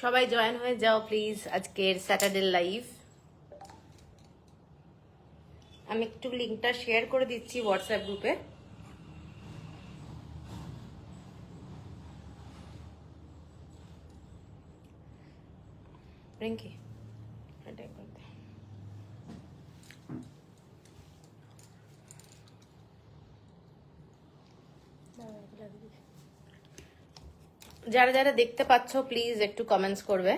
সবাই জয়েন হয়ে যাও প্লিজ আজকের স্যাটারডে লাইভ। আমি একটু লিঙ্কটা শেয়ার করে দিচ্ছি হোয়াটসঅ্যাপ গ্রুপে। রিঙ্কি যারা যারা দেখতে পাচ্ছ প্লিজ একটু কমেন্টস করবে।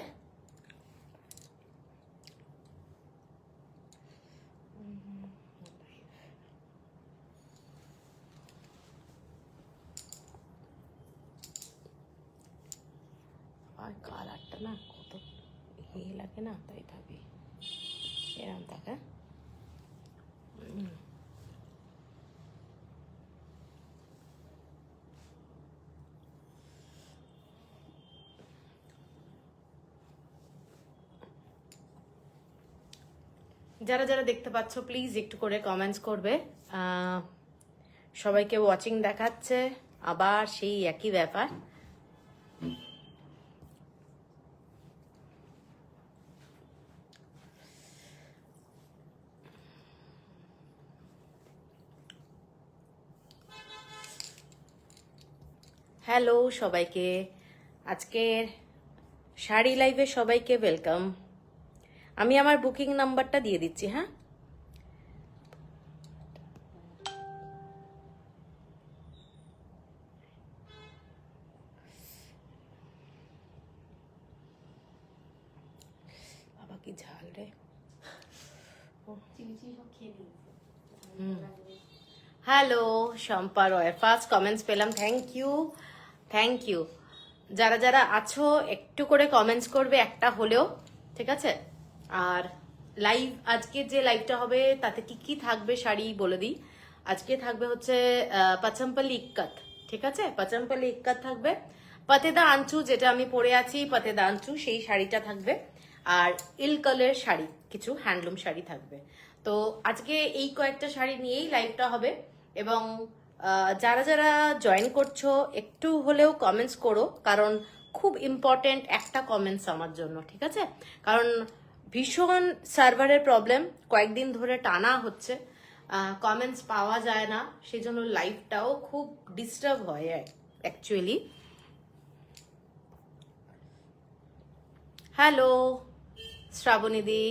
আর কালারটা না কত লাগে না, তাই ভাবি এরম থাকে। যারা যারা দেখতে পাচ্ছ প্লিজ একটু করে কমেন্টস করবে। সবাইকে ওয়াচিং দেখাচ্ছে, আবার সেই একই ব্যাপার। হ্যালো সবাইকে, আজকের শাড়ি লাইভে সবাইকে ওয়েলকাম। আমি আমার বুকিং নাম্বারটা দিয়ে দিচ্ছি। হ্যাঁ, বাবা কি ঝাল রে। হ্যালো শম্পা রয়, ফার্স্ট কমেন্টস পেলাম, থ্যাংক ইউ থ্যাংক ইউ। যারা যারা আছো একটু করে কমেন্টস করবে, একটা হলেও, ঠিক আছে। আর লাইভ আজকে যে লাইভটা হবে তাতে কি কি থাকবে শাড়ি বলে দিই। আজকে থাকবে হচ্ছে পাচম্পলি ইক্কাত, ঠিক আছে, পাচম্পলি ইক্কাত থাকবে। পাতেদা আঞ্চু যেটা আমি পরে আছি, পাতেদা আঞ্চু সেই শাড়িটা থাকবে। আর ইলকলের শাড়ি, কিছু হ্যান্ডলুম শাড়ি থাকবে। তো আজকে এই কয়েকটা শাড়ি নিয়েই লাইভটা হবে। এবং যারা যারা জয়েন করছো একটু হলেও কমেন্টস করো, কারণ খুব ইম্পর্টেন্ট একটা কমেন্টস আমার জন্য, ঠিক আছে। কারণ ভীষণ সার্ভারের প্রবলেম, কয়েকদিন ধরে টানা হচ্ছে, কমেন্টস পাওয়া যায় না, সেজন্য লাইভটাও খুব ডিস্টার্ব হয় অ্যাকচুয়ালি। হ্যালো শ্রাবণীদি,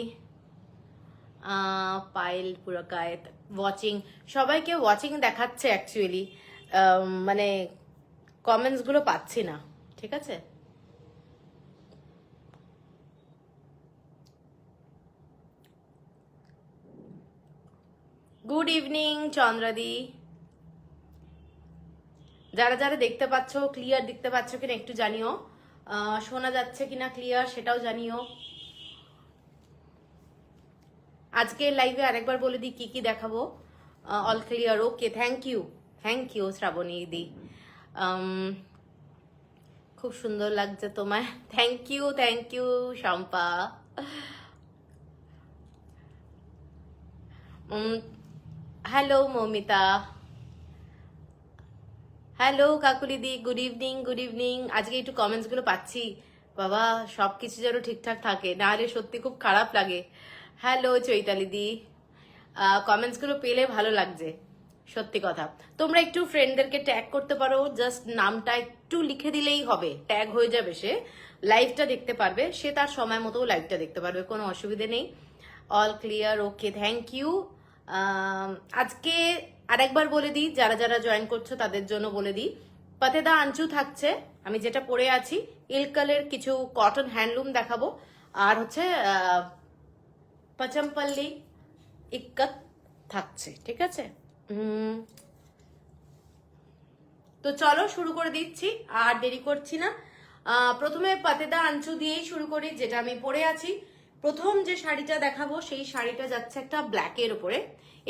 পাইল পুরকায়েত ওয়াচিং, সবাইকে ওয়াচিং দেখাচ্ছে অ্যাকচুয়ালি, মানে কমেন্টসগুলো পাচ্ছি না, ঠিক আছে। গুড ইভিনিং চন্দ্রাদি। যারা যারা দেখতে পাচ্ছ ক্লিয়ার দেখতে পাচ্ছ কিনা একটু জানিও, শোনা যাচ্ছে কিনা ক্লিয়ার সেটাও জানিও। আজকে লাইভে আরেকবার বলে দিই কি কি দেখাবো। All clear, okay, thank you Shraboni di. খুব সুন্দর লাগছে তোমায়, thank you Shampa. Hello Moumita, hello কাকুলিদি, গুড ইভিনিং। আজকে একটু কমেন্টস গুলো পাচ্ছি, বাবা সবকিছু যেন ঠিকঠাক থাকে, না হলে সত্যি খুব খারাপ লাগে। হ্যালো চৈতালিদি, কমেন্টস গুলো পেলে ভালো লাগছে, সত্যি কথা। তোমরা একটু ফ্রেন্ডদেরকে ট্যাগ করতে পারো, জাস্ট নামটা একটু লিখে দিলেই হবে, ট্যাগ হয়ে যাবে, সে লাইভটা দেখতে পারবে, সে তার সময় মতো লাইভটা দেখতে পারবে, কোনো অসুবিধে নেই। All clear, okay, thank you. আজকে আরেকবার বলে দিই, যারা যারা জয়েন করছো তাদের জন্য বলে দিই, পাতেদা আঞ্চু থাকছে, আমি যেটা পরে আছি, ইলকালের কিছু কটন হ্যান্ডলুম দেখাবো, আর হচ্ছে পাচম্পল্লি ইক্কাত থাকছে, ঠিক আছে। তো চলো শুরু করে দিচ্ছি, আর দেরি করছি না। প্রথমে পাতেদা আঞ্চু দিয়েই শুরু করি, যেটা আমি পরে আছি। প্রথম যে শাড়িটা দেখাবো সেই শাড়িটা যাচ্ছে একটা ব্ল্যাকের উপরে।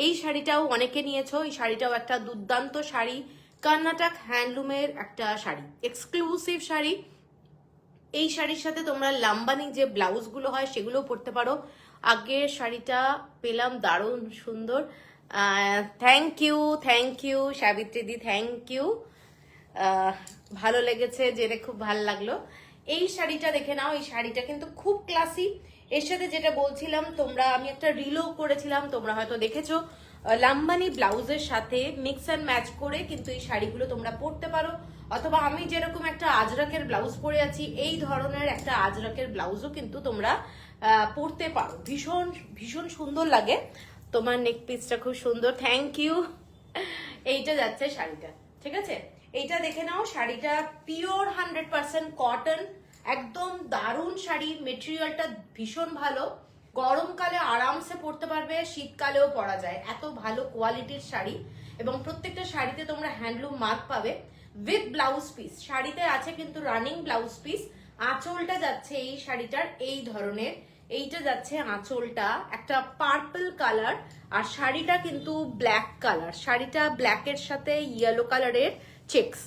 এই শাড়িটাও অনেকে নিয়েছো, এই শাড়িটাও একটা দুর্দান্ত শাড়ি, কর্ণাটক হ্যান্ডলুমের একটা শাড়ি, এক্সক্লুসিভ শাড়ি। এই শাড়ির সাথে তোমরা লাম্বানি যে ব্লাউজগুলো হয় সেগুলো পরতে পারো। আগের শাড়িটা পেলাম দারুণ সুন্দর, thank you Savitri di, thank you. ভালো লেগেছে জেনে, খুব ভালো লাগলো। এই শাড়িটা দেখে নাও, এই শাড়িটা কিন্তু খুব ক্লাসি। এর সাথে যেটা বলছিলাম তোমরা, আমি একটা রিলও করেছিলাম, তোমরা হয়তো দেখেছো, লাম্বানি ব্লাউজের সাথে মিক্স অ্যান্ড ম্যাচ করে কিন্তু এই শাড়িগুলো তোমরা পরতে পারো। অথবা আমি যেরকম একটা আজরাকের ব্লাউজ পরে আছি, এই ধরনের একটা আজরাকের ব্লাউজও কিন্তু তোমরা পরতে পারো। ভীষণ ভীষণ সুন্দর লাগে। তোমার নেক পিসটা খুব সুন্দর, থ্যাংক ইউ। এইটা যাচ্ছে শাড়িটা, ঠিক আছে? এইটা দেখে নাও, শাড়িটা পিওর 100% কটন, একদম দারুণ শাড়ি। মেটেরিয়ালটা ভীষণ ভালো, গরমকালে আরামসে পরতে পারবে, শীতকালেও পরা যায়, এত ভালো কোয়ালিটির শাড়ি। এবং প্রত্যেকটা শাড়িতে তোমরা হ্যান্ডলুম মার্ক পাবে উইথ ব্লাউজ পিস। শাড়িতে আছে কিন্তু রানিং ব্লাউজ পিস। আঁচলটা যাচ্ছে এই শাড়িটার এই ধরনের, এইটা যাচ্ছে আঁচলটা একটা পার্পল কালার, আর শাড়িটা কিন্তু ব্ল্যাক কালার। শাড়িটা ব্ল্যাকের সাথে ইয়েলো কালারের চেক্স,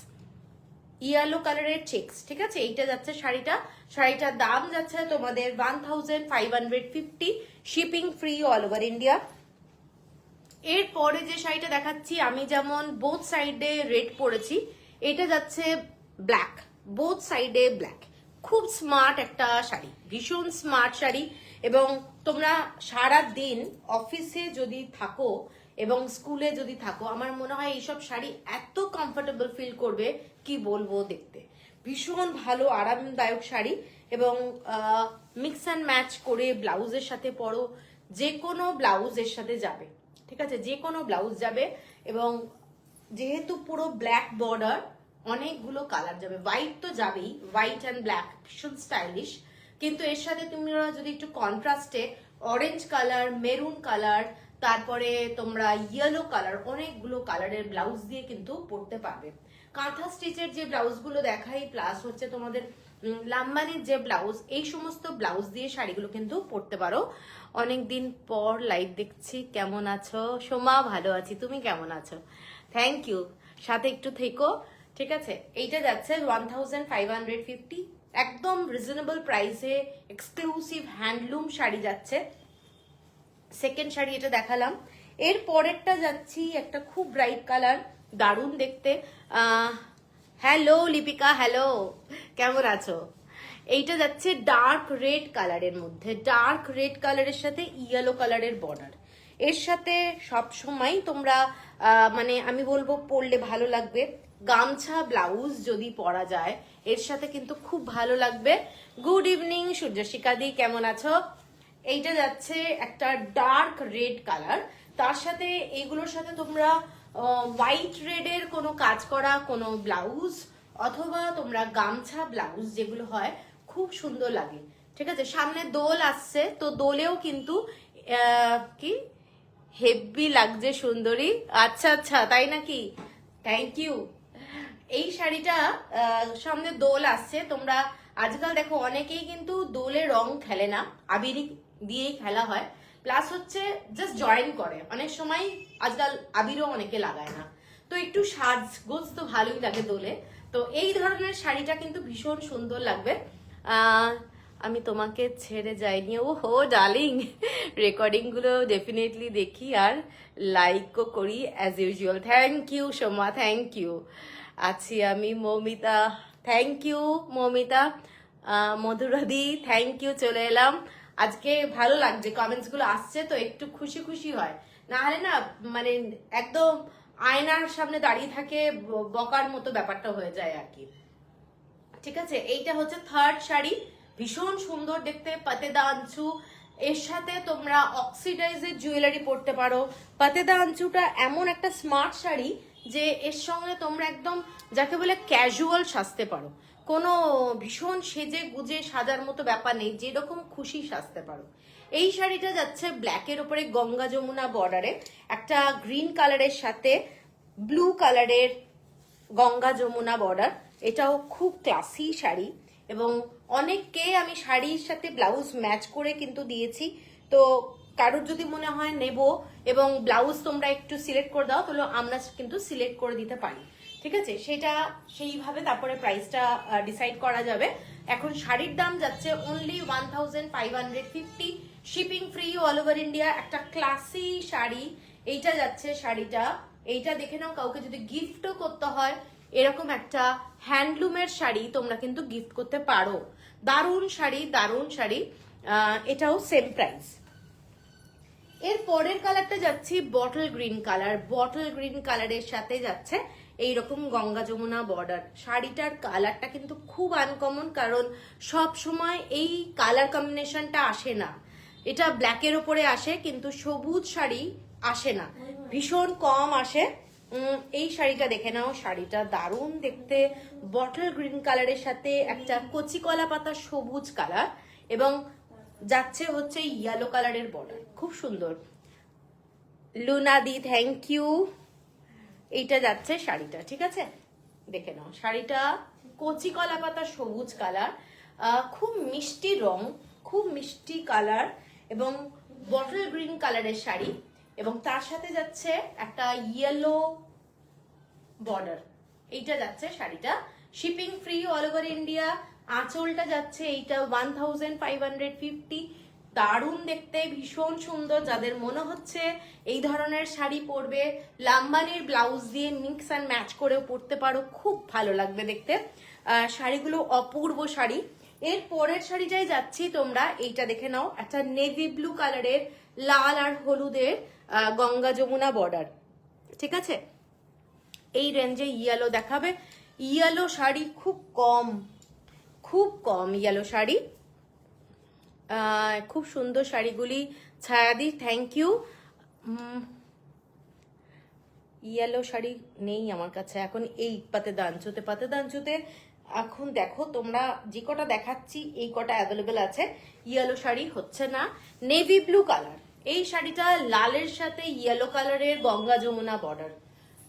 ইয়েলো কালারের চেক্স, ঠিক আছে? এইটা যাচ্ছে শাড়িটা। শাড়িটার দাম যাচ্ছে তোমাদের 1550, shipping free all over India. এরপরে যে শাড়িটা দেখাচ্ছি, আমি যেমন বোথ সাইডে রেড পরেছি, এটা যাচ্ছে ব্ল্যাক, বোথ সাইডে ব্ল্যাক। খুব স্মার্ট একটা শাড়ি, ভীষণ স্মার্ট শাড়ি। এবং তোমরা সারা দিন অফিসে যদি থাকো এবং স্কুলে যদি থাকো, আমার মনে হয় এইসব শাড়ি এত কমফোর্টেবল ফিল করবে, কি বলবো, দেখতে ভীষণ ভালো আরামদায়ক শাড়ি। এবং মিক্স অ্যান্ড ম্যাচ করে ব্লাউজের সাথে পরো, যে কোনো ব্লাউজ এর সাথে যাবে, ঠিক আছে? যে কোনো ব্লাউজ যাবে। এবং যেহেতু পুরো ব্ল্যাক বর্ডার, অনেকগুলো কালার যাবে, হোয়াইট তো যাবেই, হোয়াইট অ্যান্ড ব্ল্যাক ভীষণ স্টাইলিশ। কিন্তু এর সাথে তুমি যদি একটু কন্ট্রাস্টে অরেঞ্জ কালার, মেরুন কালার, তারপরে তোমরা ইয়েলো কালার, অনেকগুলো কালারের ব্লাউজ দিয়ে কিন্তু পরতে পারবে। কাঁথা স্টিচের যে ব্লাউজগুলো দেখাই, প্লাস হচ্ছে তোমাদের লাম্বানির যে ব্লাউজ, এই সমস্ত ব্লাউজ দিয়ে শাড়িগুলো কিন্তু পরতে পারো। অনেকদিন পর লাইভ দেখছি, কেমন আছো? সোমা, ভালো আছি, তুমি কেমন আছো? থ্যাংক ইউ, সাথে একটু থেকো, ঠিক আছে? এইটা যাচ্ছে 1550, একদম রিজনেবল প্রাইসে এক্সক্লুসিভ হ্যান্ডলুম শাড়ি যাচ্ছে। সেকেন্ড শাড়ি এটা দেখালাম। এর পরেরটা যাচ্ছি একটা খুব ব্রাইট কালার, দারুণ দেখতে। হ্যালো লিপিকা, হ্যালো, কেমন আছো? এইটা যাচ্ছে ডার্ক রেড কালারের মধ্যে, ডার্ক রেড কালারের সাথে ইয়েলো কালারের বর্ডার। এর সাথে সব সময় তোমরা মানে আমি বলবো পরলে ভালো লাগবে। গামছা ব্লাউজ যদি পরা যায়, এর সাথে কিন্তু খুব ভালো লাগবে। গুড ইভিনিং সূর্যশিকা দি, কেমন আছো? এইটা যাচ্ছে একটা ডার্ক রেড কালার, তার সাথে এইগুলোর সাথে তোমরা হোয়াইট রেডের কোনো কাজ করা কোনো ব্লাউজ, অথবা তোমরা গামছা ব্লাউজ যেগুলো হয়, খুব সুন্দর লাগে, ঠিক আছে? সামনে দোল আসছে, তো দোলেও কিন্তু কি হেভি লাগছে সুন্দরী। আচ্ছা আচ্ছা, তাই নাকি? Thank you. এই শাড়িটা সামনে দোল আসছে, তোমরা আজকাল দেখো অনেকেই কিন্তু দোলে রং খেলে না, আবির দিয়েই খেলা হয়। প্লাস হচ্ছে জাস্ট জয়েন করে, অনেক সময় আজকাল আবিরও অনেকে লাগায় না, তো একটু সাজগোজ তো ভালোই লাগে দোলে। তো এই ধরনের শাড়িটা কিন্তু ভীষণ সুন্দর লাগবে। আমি তোমাকে ছেড়ে যাইনি, ও হো ডার্লিং, রেকর্ডিং গুলো ডেফিনেটলি দেখি আর লাইকও করি as usual. Thank you Soma, thank you. আছি আমি মৌমিতা, থ্যাংক ইউ মৌমিতা। মধুরাদি, থ্যাংক ইউ, চলে এলাম। আজকে ভালো লাগছে, কমেন্টস গুলো আসছে তো একটু খুশি খুশি হয়, না হলে না মানে একদম আয়নার সামনে দাঁড়িয়ে থাকে বকার মতো ব্যাপারটা হয়ে যায় আর কি, ঠিক আছে? এইটা হচ্ছে থার্ড শাড়ি, ভীষণ সুন্দর দেখতে, পাতেদা আঞ্চু। এর সাথে তোমরা অক্সিডাইজের জুয়েলারি পরতে পারো। পাতেদা আঞ্চুটা এমন একটা স্মার্ট শাড়ি যে এর সঙ্গে তোমরা একদম যাকে বলে ক্যাজুয়াল সাজতে পারো, কোনো ভীষণ সেজে গুজে সাজার মতো ব্যাপার নেই, যেরকম খুশি সাজতে পারো। এই শাড়িটা যাচ্ছে ব্ল্যাকের উপরে গঙ্গা যমুনা বর্ডারে, একটা গ্রিন কালারের সাথে ব্লু কালারের গঙ্গা যমুনা বর্ডার। এটাও খুব ক্লাসি শাড়ি, এবং অনেককে আমি শাড়ির সাথে ব্লাউজ ম্যাচ করে কিন্তু দিয়েছি। তো কারোর যদি মনে হয় নেব এবং ব্লাউজ তোমরা একটু সিলেক্ট করে দাও, তাহলে আমরা কিন্তু সিলেক্ট করে দিতে পারি, ঠিক আছে? সেটা সেইভাবে তারপরে প্রাইসটা ডিসাইড করা যাবে। এখন শাড়ির দাম যাচ্ছে only 1550, shipping free all over India. একটা ক্লাসি শাড়ি এইটা যাচ্ছে শাড়িটা, এইটা দেখে নাও, কাউকে যদি গিফটও করতে হয় এরকম একটা হ্যান্ডলুমের শাড়ি তোমরা কিন্তু গিফট করতে পারো। দারুণ শাড়ি, দারুণ শাড়ি। এটাও সেম প্রাইস। এর পরের কালারটা যাচ্ছি bottle green colour. Bottle green কালারের সাথে যাচ্ছে এইরকম গঙ্গা যমুনা বর্ডার। শাড়িটার কালারটা কিন্তু খুব আনকমন, কারণ সব সময় এই কালার কম্বিনেশনটা আসে না। এটা ব্ল্যাকের ওপরে আসে, কিন্তু সবুজ শাড়ি আসে না, ভীষণ কম আসে। এই শাড়িটা দেখে নাও, শাড়িটা দারুণ দেখতে। বটল গ্রিন কালারের সাথে একটা কচি কলা পাতা সবুজ কালার, এবং যাচ্ছে হচ্ছে ইয়েলো কালারের বর্ডার, খুব সুন্দর। লুনাদি থ্যাংক ইউ। এইটা যাচ্ছে শাড়িটা, ঠিক আছে, দেখে নাও। শাড়িটা কচি কলা পাতা সবুজ কালার, খুব মিষ্টি রং, খুব মিষ্টি কালার, এবং বটল গ্রিন কালারের শাড়ি, এবং তার সাথে যাচ্ছে একটা ইয়েলো বর্ডার। এইটা যাচ্ছে শাড়িটা, shipping free all over India. আঁচলটা যাচ্ছে এইটা 1550। দারুণ দেখতে, ভীষণ সুন্দর। যাদের মনে হচ্ছে এই ধরনের শাড়ি পরবে, লাম্বানির ব্লাউজ দিয়ে মিক্স অ্যান্ড ম্যাচ করেও পরতে পারো, খুব ভালো লাগবে দেখতে। শাড়িগুলো অপূর্ব শাড়ি। এর পরের শাড়িটাই যাচ্ছি, তোমরা এইটা দেখে নাও, একটা নেভি ব্লু কালারের লাল আর হলুদের গঙ্গা যমুনা বর্ডার, ঠিক আছে। এই রেঞ্জে ইয়েলো দেখাবে। ইয়েলো শাড়ি খুব কম, খুব কম ইয়েলো শাড়ি। খুব সুন্দর শাড়িগুলি। ছায়াদি থ্যাংক ইউ। ইয়েলো শাড়ি নেই আমার কাছে এখন। এই পাতেদানচুতে এখন দেখো তোমরা, যে কটা দেখাচ্ছি এই কটা অ্যাভেলেবেল আছে। ইয়েলো শাড়ি হচ্ছে না। নেভি ব্লু কালার, এই শাড়িটা লালের সাথে ইয়েলো কালারের গঙ্গা যমুনা বর্ডার,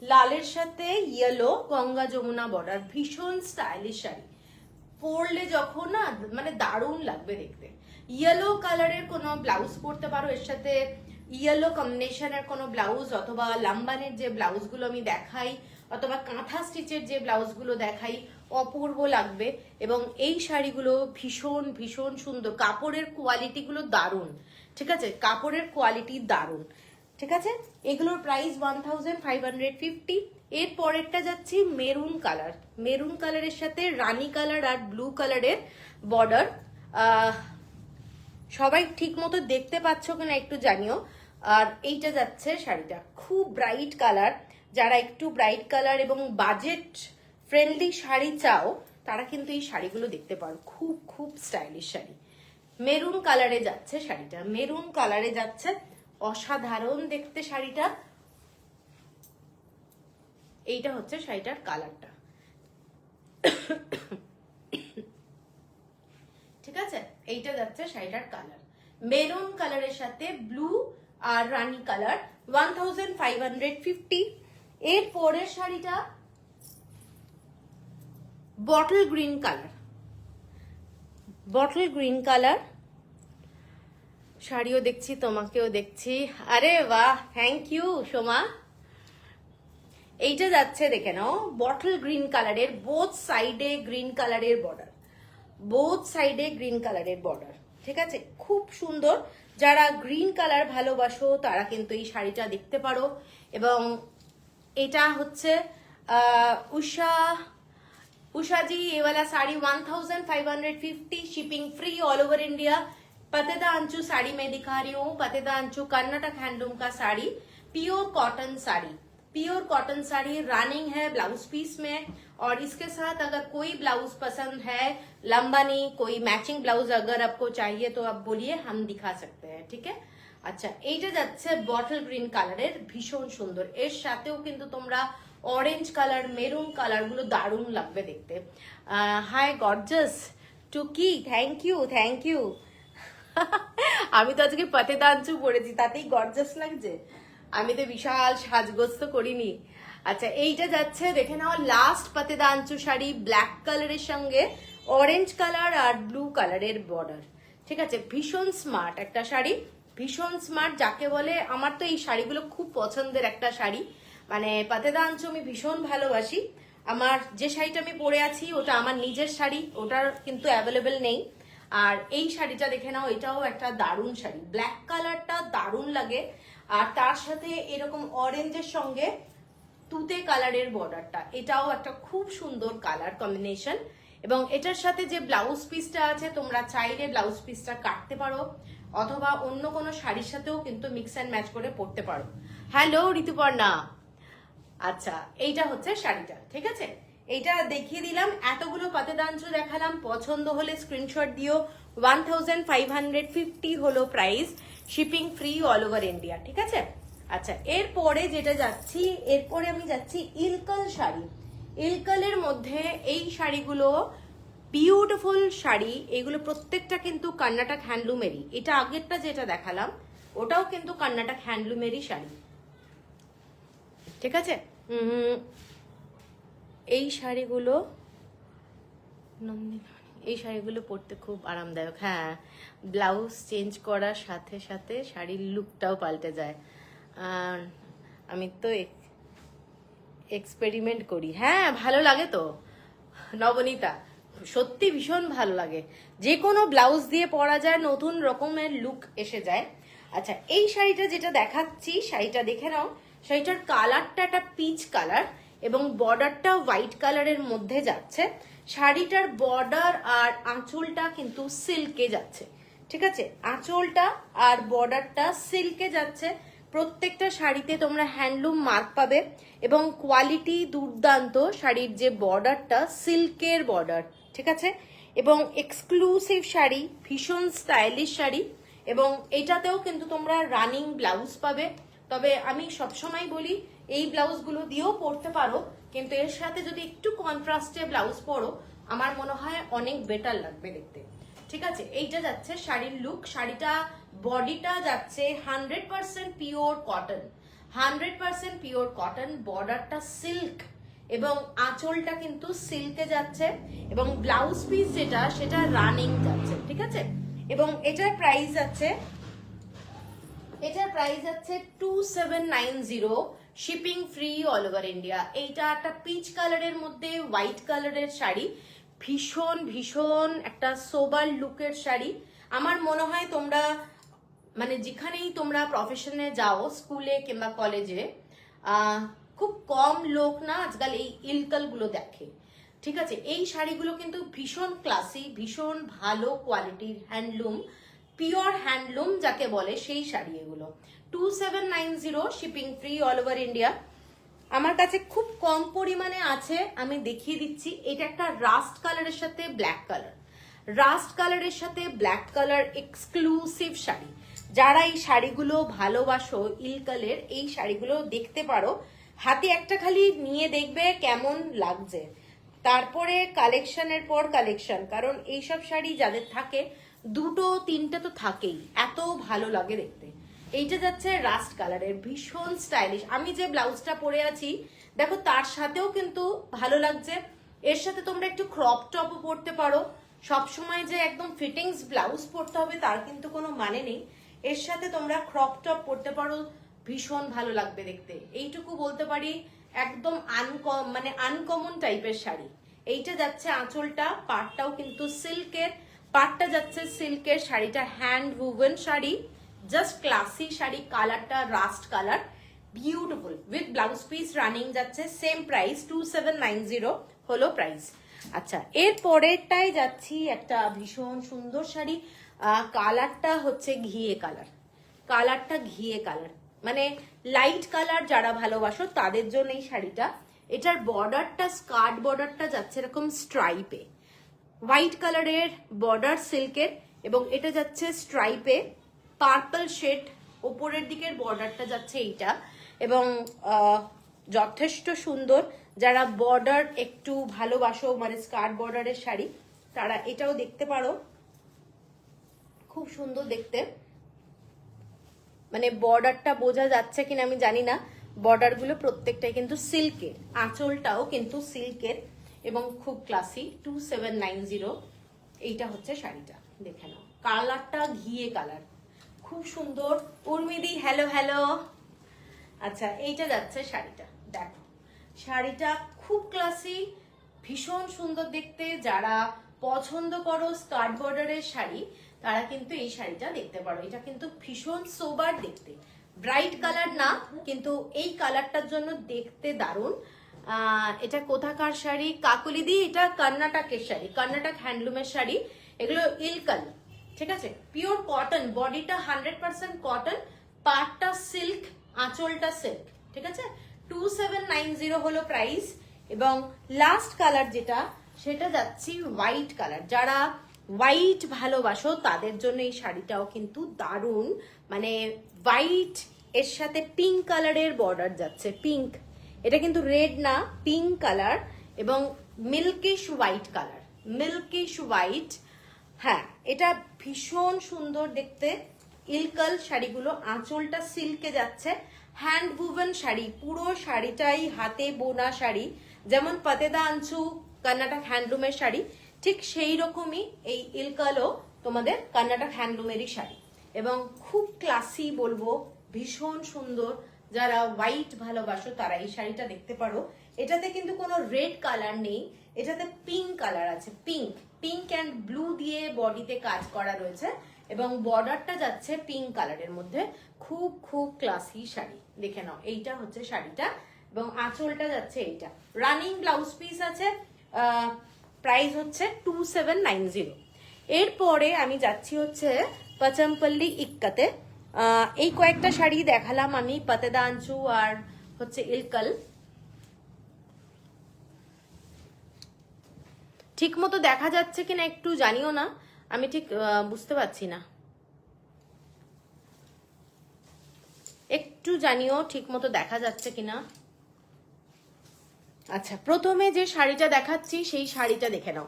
লালের সাথে ইয়েলো গঙ্গা যমুনা বর্ডার, ভীষণ স্টাইলিশ শাড়ি। পরলে যখন না, মানে দারুণ লাগবে দেখতে। ইয়েলো কালারের কোনো ব্লাউজ পরতে পারো এর সাথে, ইয়েলো কম্বিনেশনের কোনো ব্লাউজ, অথবা লাম্বানের যে ব্লাউজগুলো আমি দেখাই, অথবা কাঁথা স্টিচের যে ব্লাউজগুলো দেখাই, অপূর্ব লাগবে। এবং এই শাড়িগুলো ভীষণ ভীষণ সুন্দর, কাপড়ের কোয়ালিটিগুলো দারুণ, ঠিক আছে, কাপড়ের কোয়ালিটি দারুণ, ঠিক আছে। এগুলোর প্রাইস 1550। এর পরেরটা যাচ্ছি মেরুন কালার। মেরুন কালারের সাথে রানী কালার আর ব্লু কালারের বর্ডার। সবাই ঠিক মতো দেখতে পাচ্ছ কিনা একটু জানিও। আর এইটা যাচ্ছে শাড়িটা, খুব ব্রাইট কালার। যারা একটু ব্রাইট কালার এবং বাজেট ফ্রেন্ডলি শাড়ি চাও, তারা কিন্তু এই শাড়িগুলো দেখতে পারো, খুব খুব স্টাইলিশ শাড়ি। মেরুন কালারে যাচ্ছে শাড়িটা, মেরুন কালারে যাচ্ছে, অসাধারণ দেখতে শাড়িটা। এইটা হচ্ছে শাড়িটার কালারটা, ঠিক আছে। এইটা যাচ্ছে শাড়িটার কালার, মেরুন কালারের সাথে ব্লু আর রানী কালার, 1550। এর পরের শাড়িটা bottle green colour, bottle green colour শাড়িও দেখছি, তোমাকেও দেখছি। আরে বাহ, থ্যাংক ইউ সোমা। এইটা যাচ্ছে দেখে নাও, বটল গ্রিন কালারের, বোথ সাইডে গ্রিন কালারের বর্ডার, বোথ সাইডে গ্রিন কালারের বর্ডার, ঠিক আছে, খুব সুন্দর। যারা গ্রিন কালার ভালোবাসো তারা কিন্তু এই শাড়িটা দেখতে পারো। এবং এটা হচ্ছে उषा जी, ये वाला sari 1550, shipping free all over India. Patteda Anchu sari मैं दिखा रही हूँ, पतेदा अंचू कर्नाटक हैंडलूम का sari, pure cotton sari, pure cotton sari running है ब्लाउज पीस में। और इसके साथ अगर कोई ब्लाउज पसंद है, लंबानी कोई मैचिंग ब्लाउज अगर आपको चाहिए तो आप बोलिए, हम दिखा सकते हैं, ठीक है। আচ্ছা, এইটা যাচ্ছে বটল গ্রিন কালারের, ভীষণ সুন্দর। এর সাথেও কিন্তু তোমরা অরেঞ্জ কালার, মেরুন কালার গুলো দারুণ লাগবে দেখতে। হাই গর্জাস টুকি, থ্যাংক ইউ, থ্যাংক ইউ। আমি তো আজকে পাতেদাঞ্চু পরেছি, তাতেই গর্জাস লাগছে। আমি তো বিশাল সাজগোজ তো করিনি। আচ্ছা, এইটা যাচ্ছে দেখে নাও, লাস্ট পাতেদাঞ্চু শাড়ি, ব্ল্যাক কালারের সঙ্গে অরেঞ্জ কালার আর ব্লু কালারের বর্ডার, ঠিক আছে। ভীষণ স্মার্ট একটা শাড়ি, ভীষণ স্মার্ট যাকে বলে। আমার তো এই শাড়িগুলো খুব পছন্দের একটা শাড়ি, মানে পাতেদাঞ্চু আমি ভীষণ ভালোবাসি। আমার যে শাড়িটা আমি পরে আছি ওটা আমার নিজের শাড়ি, ওটার কিন্তু অ্যাভেলেবেল নেই। আর এই শাড়িটা দেখে নাও, এটাও একটা দারুণ শাড়ি, ব্ল্যাক কালারটা দারুণ লাগে। আর তার সাথে এরকম অরেঞ্জের সঙ্গে তুতে কালারের বর্ডারটা, এটাও একটা খুব সুন্দর কালার কম্বিনেশন। এবং এটার সাথে যে ব্লাউজ পিসটা আছে, তোমরা চাইলে ব্লাউজ পিসটা কাটতে পারো অথবা অন্য কোনো শাড়ির সাথেও কিন্তু মিক্স অ্যান্ড ম্যাচ করে পরতে পারো। হ্যালো ঋতুপর্ণা। আচ্ছা, এইটা হচ্ছে শাড়িটা, ঠিক আছে? এইটা দেখিয়ে দিলাম, এতগুলো পাতেদাঞ্চ দেখালাম। পছন্দ হলে স্ক্রিনশট দিও। 1550 হলো price, shipping free all over India, ঠিক আছে? আচ্ছা, এরপরে যেটা যাচ্ছি, এরপরে আমি যাচ্ছি ইলকাল শাড়ি। ইলকালের মধ্যে এই শাড়িগুলো বিউটিফুল শাড়ি, এগুলো প্রত্যেকটা কিন্তু কর্ণাটক হ্যান্ডলুমেরই। এটা আগেরটা যেটা দেখালাম ওটাও কিন্তু কর্ণাটক হ্যান্ডলুমেরই শাড়ি, ঠিক আছে? এই শাড়িগুলো এই শাড়িগুলো পরতে খুব আরামদায়ক। হ্যাঁ, ব্লাউজ চেঞ্জ করার সাথে সাথে শাড়ির লুকটাও পাল্টে যায়। আর আমি তো এক্সপেরিমেন্ট করি। হ্যাঁ, ভালো লাগে তো নবনীতা, সত্যি ভীষণ ভালো লাগে। যে কোনো ব্লাউজ দিয়ে পরা যায়, নতুন রকমের লুক এসে যায়। আচ্ছা, এই শাড়িটা যেটা দেখাচ্ছি, শাড়িটা দেখে নাও। শাড়িটার কালারটা একটা পিচ কালার এবং বর্ডারটা হোয়াইট কালারের মধ্যে যাচ্ছে। শাড়িটার বর্ডার আর আঁচলটা কিন্তু সিল্কে যাচ্ছে, ঠিক আছে? আঁচলটা আর বর্ডারটা সিল্কে যাচ্ছে। প্রত্যেকটা শাড়িতে তোমরা হ্যান্ডলুম মার্ক পাবে এবং কোয়ালিটি দুর্দান্ত। শাড়ির যে বর্ডারটা সিল্কের বর্ডার, ঠিক আছে? এবং এক্সক্লুসিভ শাড়ি, ভীষণ স্টাইলিশ শাড়ি। এবং এটাতেও কিন্তু তোমরা রানিং ব্লাউজ পাবে। তবে আমি সবসময় বলি এই ব্লাউজগুলো দিয়েও পরতে পারো, কিন্তু এর সাথে যদি একটু কন্ট্রাস্টে ব্লাউজ পরো আমার মনে হয় অনেক বেটার লাগবে দেখতে, ঠিক আছে? এইটা যাচ্ছে শাড়ির লুক। শাড়িটা বডিটা যাচ্ছে 100% পিওর কটন, 100% পিওর কটন। বর্ডারটা সিল্ক এবং আঁচলটা কিন্তু সিল্কে যাচ্ছে এবং ব্লাউজ পিস যেটা সেটা রানিং যাচ্ছে, ঠিক আছে? এবং এটার প্রাইস আছে 2790, shipping free all over India. এইটা একটা পিচ কালারের মধ্যে হোয়াইট কালারের শাড়ি, ভীষণ ভীষণ একটা সোবার লুকের শাড়ি। আমার মনে হয় তোমরা মানে যেখানেই তোমরা প্রফেশনে যাও, স্কুলে কিংবা কলেজে, খুব কম লোক না আজকাল এই ইলকাল গুলো দেখে, ঠিক আছে? এই শাড়িগুলো কিন্তু ভীষণ ক্লাসি, ভীষণ ভালো কোয়ালিটির হ্যান্ডলুম, পিওর হ্যান্ডলুম যাকে বলে সেই শাড়ি এগুলো। 2790, shipping free all over India. আমার কাছে খুব কম পরিমাণে আছে, আমি দেখিয়ে দিচ্ছি। এটা একটা রাস্ট কালারের সাথে ব্ল্যাক কালার, রাস্ট কালারের সাথে ব্ল্যাক কালার এক্সক্লুসিভ শাড়ি। যারা এই শাড়িগুলো ভালোবাসো ইলকালের, এই শাড়িগুলো দেখতে পারো। হাতে একটা খালি নিয়ে দেখবে কেমন লাগছে, তারপরে কালেকশনের পর কালেকশন। কারণ এইসব শাড়ি যাদের থাকে দুটো তিনটে তো থাকেই, এত ভালো লাগে দেখতে। এইটা যাচ্ছে রাস্ট কালারের, ভীষণ স্টাইলিশ। আমি যে ব্লাউজটা পরে আছি দেখো, তার সাথেও কিন্তু ভালো লাগছে। এর সাথে তোমরা একটু ক্রপ টপও পরতে পারো। সবসময় যে একদম ফিটিংস ব্লাউজ পরতে হবে তার কিন্তু কোনো মানে নেই। এর সাথে তোমরা ক্রপ টপ পরতে পারো, ভীষণ ভালো লাগবে দেখতে। এইটুকু বলতে পারি, একদম আনকমন টাইপের শাড়ি। এইটা যাচ্ছে আঁচলটা, পাটটাও কিন্তু সিল্কের, পাটটা যাচ্ছে সিল্কের। শাড়িটা hand woven sari, just classy sari. কালারটা rust colour, beautiful with blouse piece running যাচ্ছে। সেম প্রাইস 2790 হলো প্রাইস। আচ্ছা, এর পরেরটাই যাচ্ছি, একটা ভীষণ সুন্দর শাড়ি। কালারটা হচ্ছে ঘিয়ে কালার, কালারটা ঘিয়ে কালার মানে লাইট কালার যারা ভালোবাসো তাদের জন্য এই শাড়িটা। এটার বর্ডারটা, স্কার্ট বর্ডারটা যাচ্ছে এরকম স্ট্রাইপে, হোয়াইট কালারের বর্ডার সিল্কের, এবং এটা যাচ্ছে স্ট্রাইপে পার্পল শেড। ওপরের দিকের বর্ডারটা যাচ্ছে এইটা, এবং যথেষ্ট সুন্দর। যারা বর্ডার একটু ভালোবাসো, মানে স্কার্ট বর্ডারের শাড়ি, তারা এটাও দেখতে পারো, খুব সুন্দর দেখতে। মানে বর্ডারটা বোঝা যাচ্ছে কিনা আমি জানি না, বর্ডার গুলো প্রত্যেকটাই কিন্তু সিল্কের, আঁচলটাও কিন্তু সিল্কের এবং খুব ক্লাসি। 2790 এইটা হচ্ছে শাড়িটা, দেখে নাও। কালারটা ঘিয়ে কালার, খুব সুন্দর। উর্মিদি হ্যালো হ্যালো। আচ্ছা, এইটা যাচ্ছে শাড়িটা, দেখো শাড়িটা খুব ক্লাসি, ভীষণ সুন্দর দেখতে। যারা পছন্দ করো স্কার্ট বর্ডারের শাড়ি তারা কিন্তু এই শাড়িটা দেখতে পারো। এটা কিন্তু ভীষণ সোবার দেখতে, ব্রাইট কালার না, কিন্তু এই কালারটার জন্য দেখতে দারুণ। এটা কোথাকার শাড়ি? কাকুলিদি, এটা কর্ণাটকের শাড়ি, কর্ণাটক হ্যান্ডলুমের শাড়ি। এগুলো ইলকাল, ঠিক আছে, পিওর কটন, বডিটা 100% কটন, পাটটা সিল্ক, আঁচলটা সিল্ক, ঠিক আছে। 2790 হলো প্রাইস। এবং লাস্ট কালার যেটা, সেটা যাচ্ছি হোয়াইট কালার। যারা হোয়াইট ভালোবাসো তাদের জন্য এই শাড়িটাও কিন্তু দারুণ, মানে হোয়াইট এর সাথে পিঙ্ক কালারের বর্ডার যাচ্ছে, পিঙ্ক, এটা কিন্তু রেড না, পিঙ্ক কালার এবং মিল্কিশ হোয়াইট কালার, মিল্কিশ হোয়াইট। হ্যাঁ, এটা ভীষণ সুন্দর দেখতে। ইলকাল শাড়িগুলো, আঁচলটা সিল্কে যাচ্ছে, হ্যান্ড বুভেন শাড়ি, পুরো শাড়িটাই হাতে বোনা শাড়ি। যেমন পাতেদা আনছু কর্ণাটক হ্যান্ডলুমের শাড়ি, ঠিক সেই রকমই এই ইলকালও তোমাদের কর্ণাটক হ্যান্ডলুমেরই শাড়ি, এবং খুব ক্লাসি বলবো, ভীষণ সুন্দর। যারা হোয়াইট ভালোবাসো তারা এই শাড়িটা দেখতে পারো। এটাতে কিন্তু কোনো রেড কালার নেই, এটাতে পিঙ্ক কালার আছে, পিঙ্ক, পিঙ্ক অ্যান্ড ব্লু দিয়ে বডিতে কাজ করা রয়েছে এবং বর্ডারটা যাচ্ছে পিঙ্ক কালারের মধ্যে। খুব খুব ক্লাসি শাড়ি, দেখে নাও। এইটা হচ্ছে শাড়িটা এবং আঁচলটা যাচ্ছে এইটা। রানিং ব্লাউজ পিস আছে, প্রাইস হচ্ছে 2790। এরপরে আমি যাচ্ছি হচ্ছে পচমপল্লি ইক্কাতে। এই কয়েকটা শাড়ি দেখালাম আমি, পাতেদা আনছু আর হচ্ছে ইলকাল। ঠিক মতো দেখা যাচ্ছে কিনা একটু জানিও না, আমি ঠিক বুঝতে পারছি না, একটু জানিও ঠিক মতো দেখা যাচ্ছে কিনা। আচ্ছা, প্রথমে যে শাড়িটা দেখাচ্ছি সেই শাড়িটা দেখে নাও।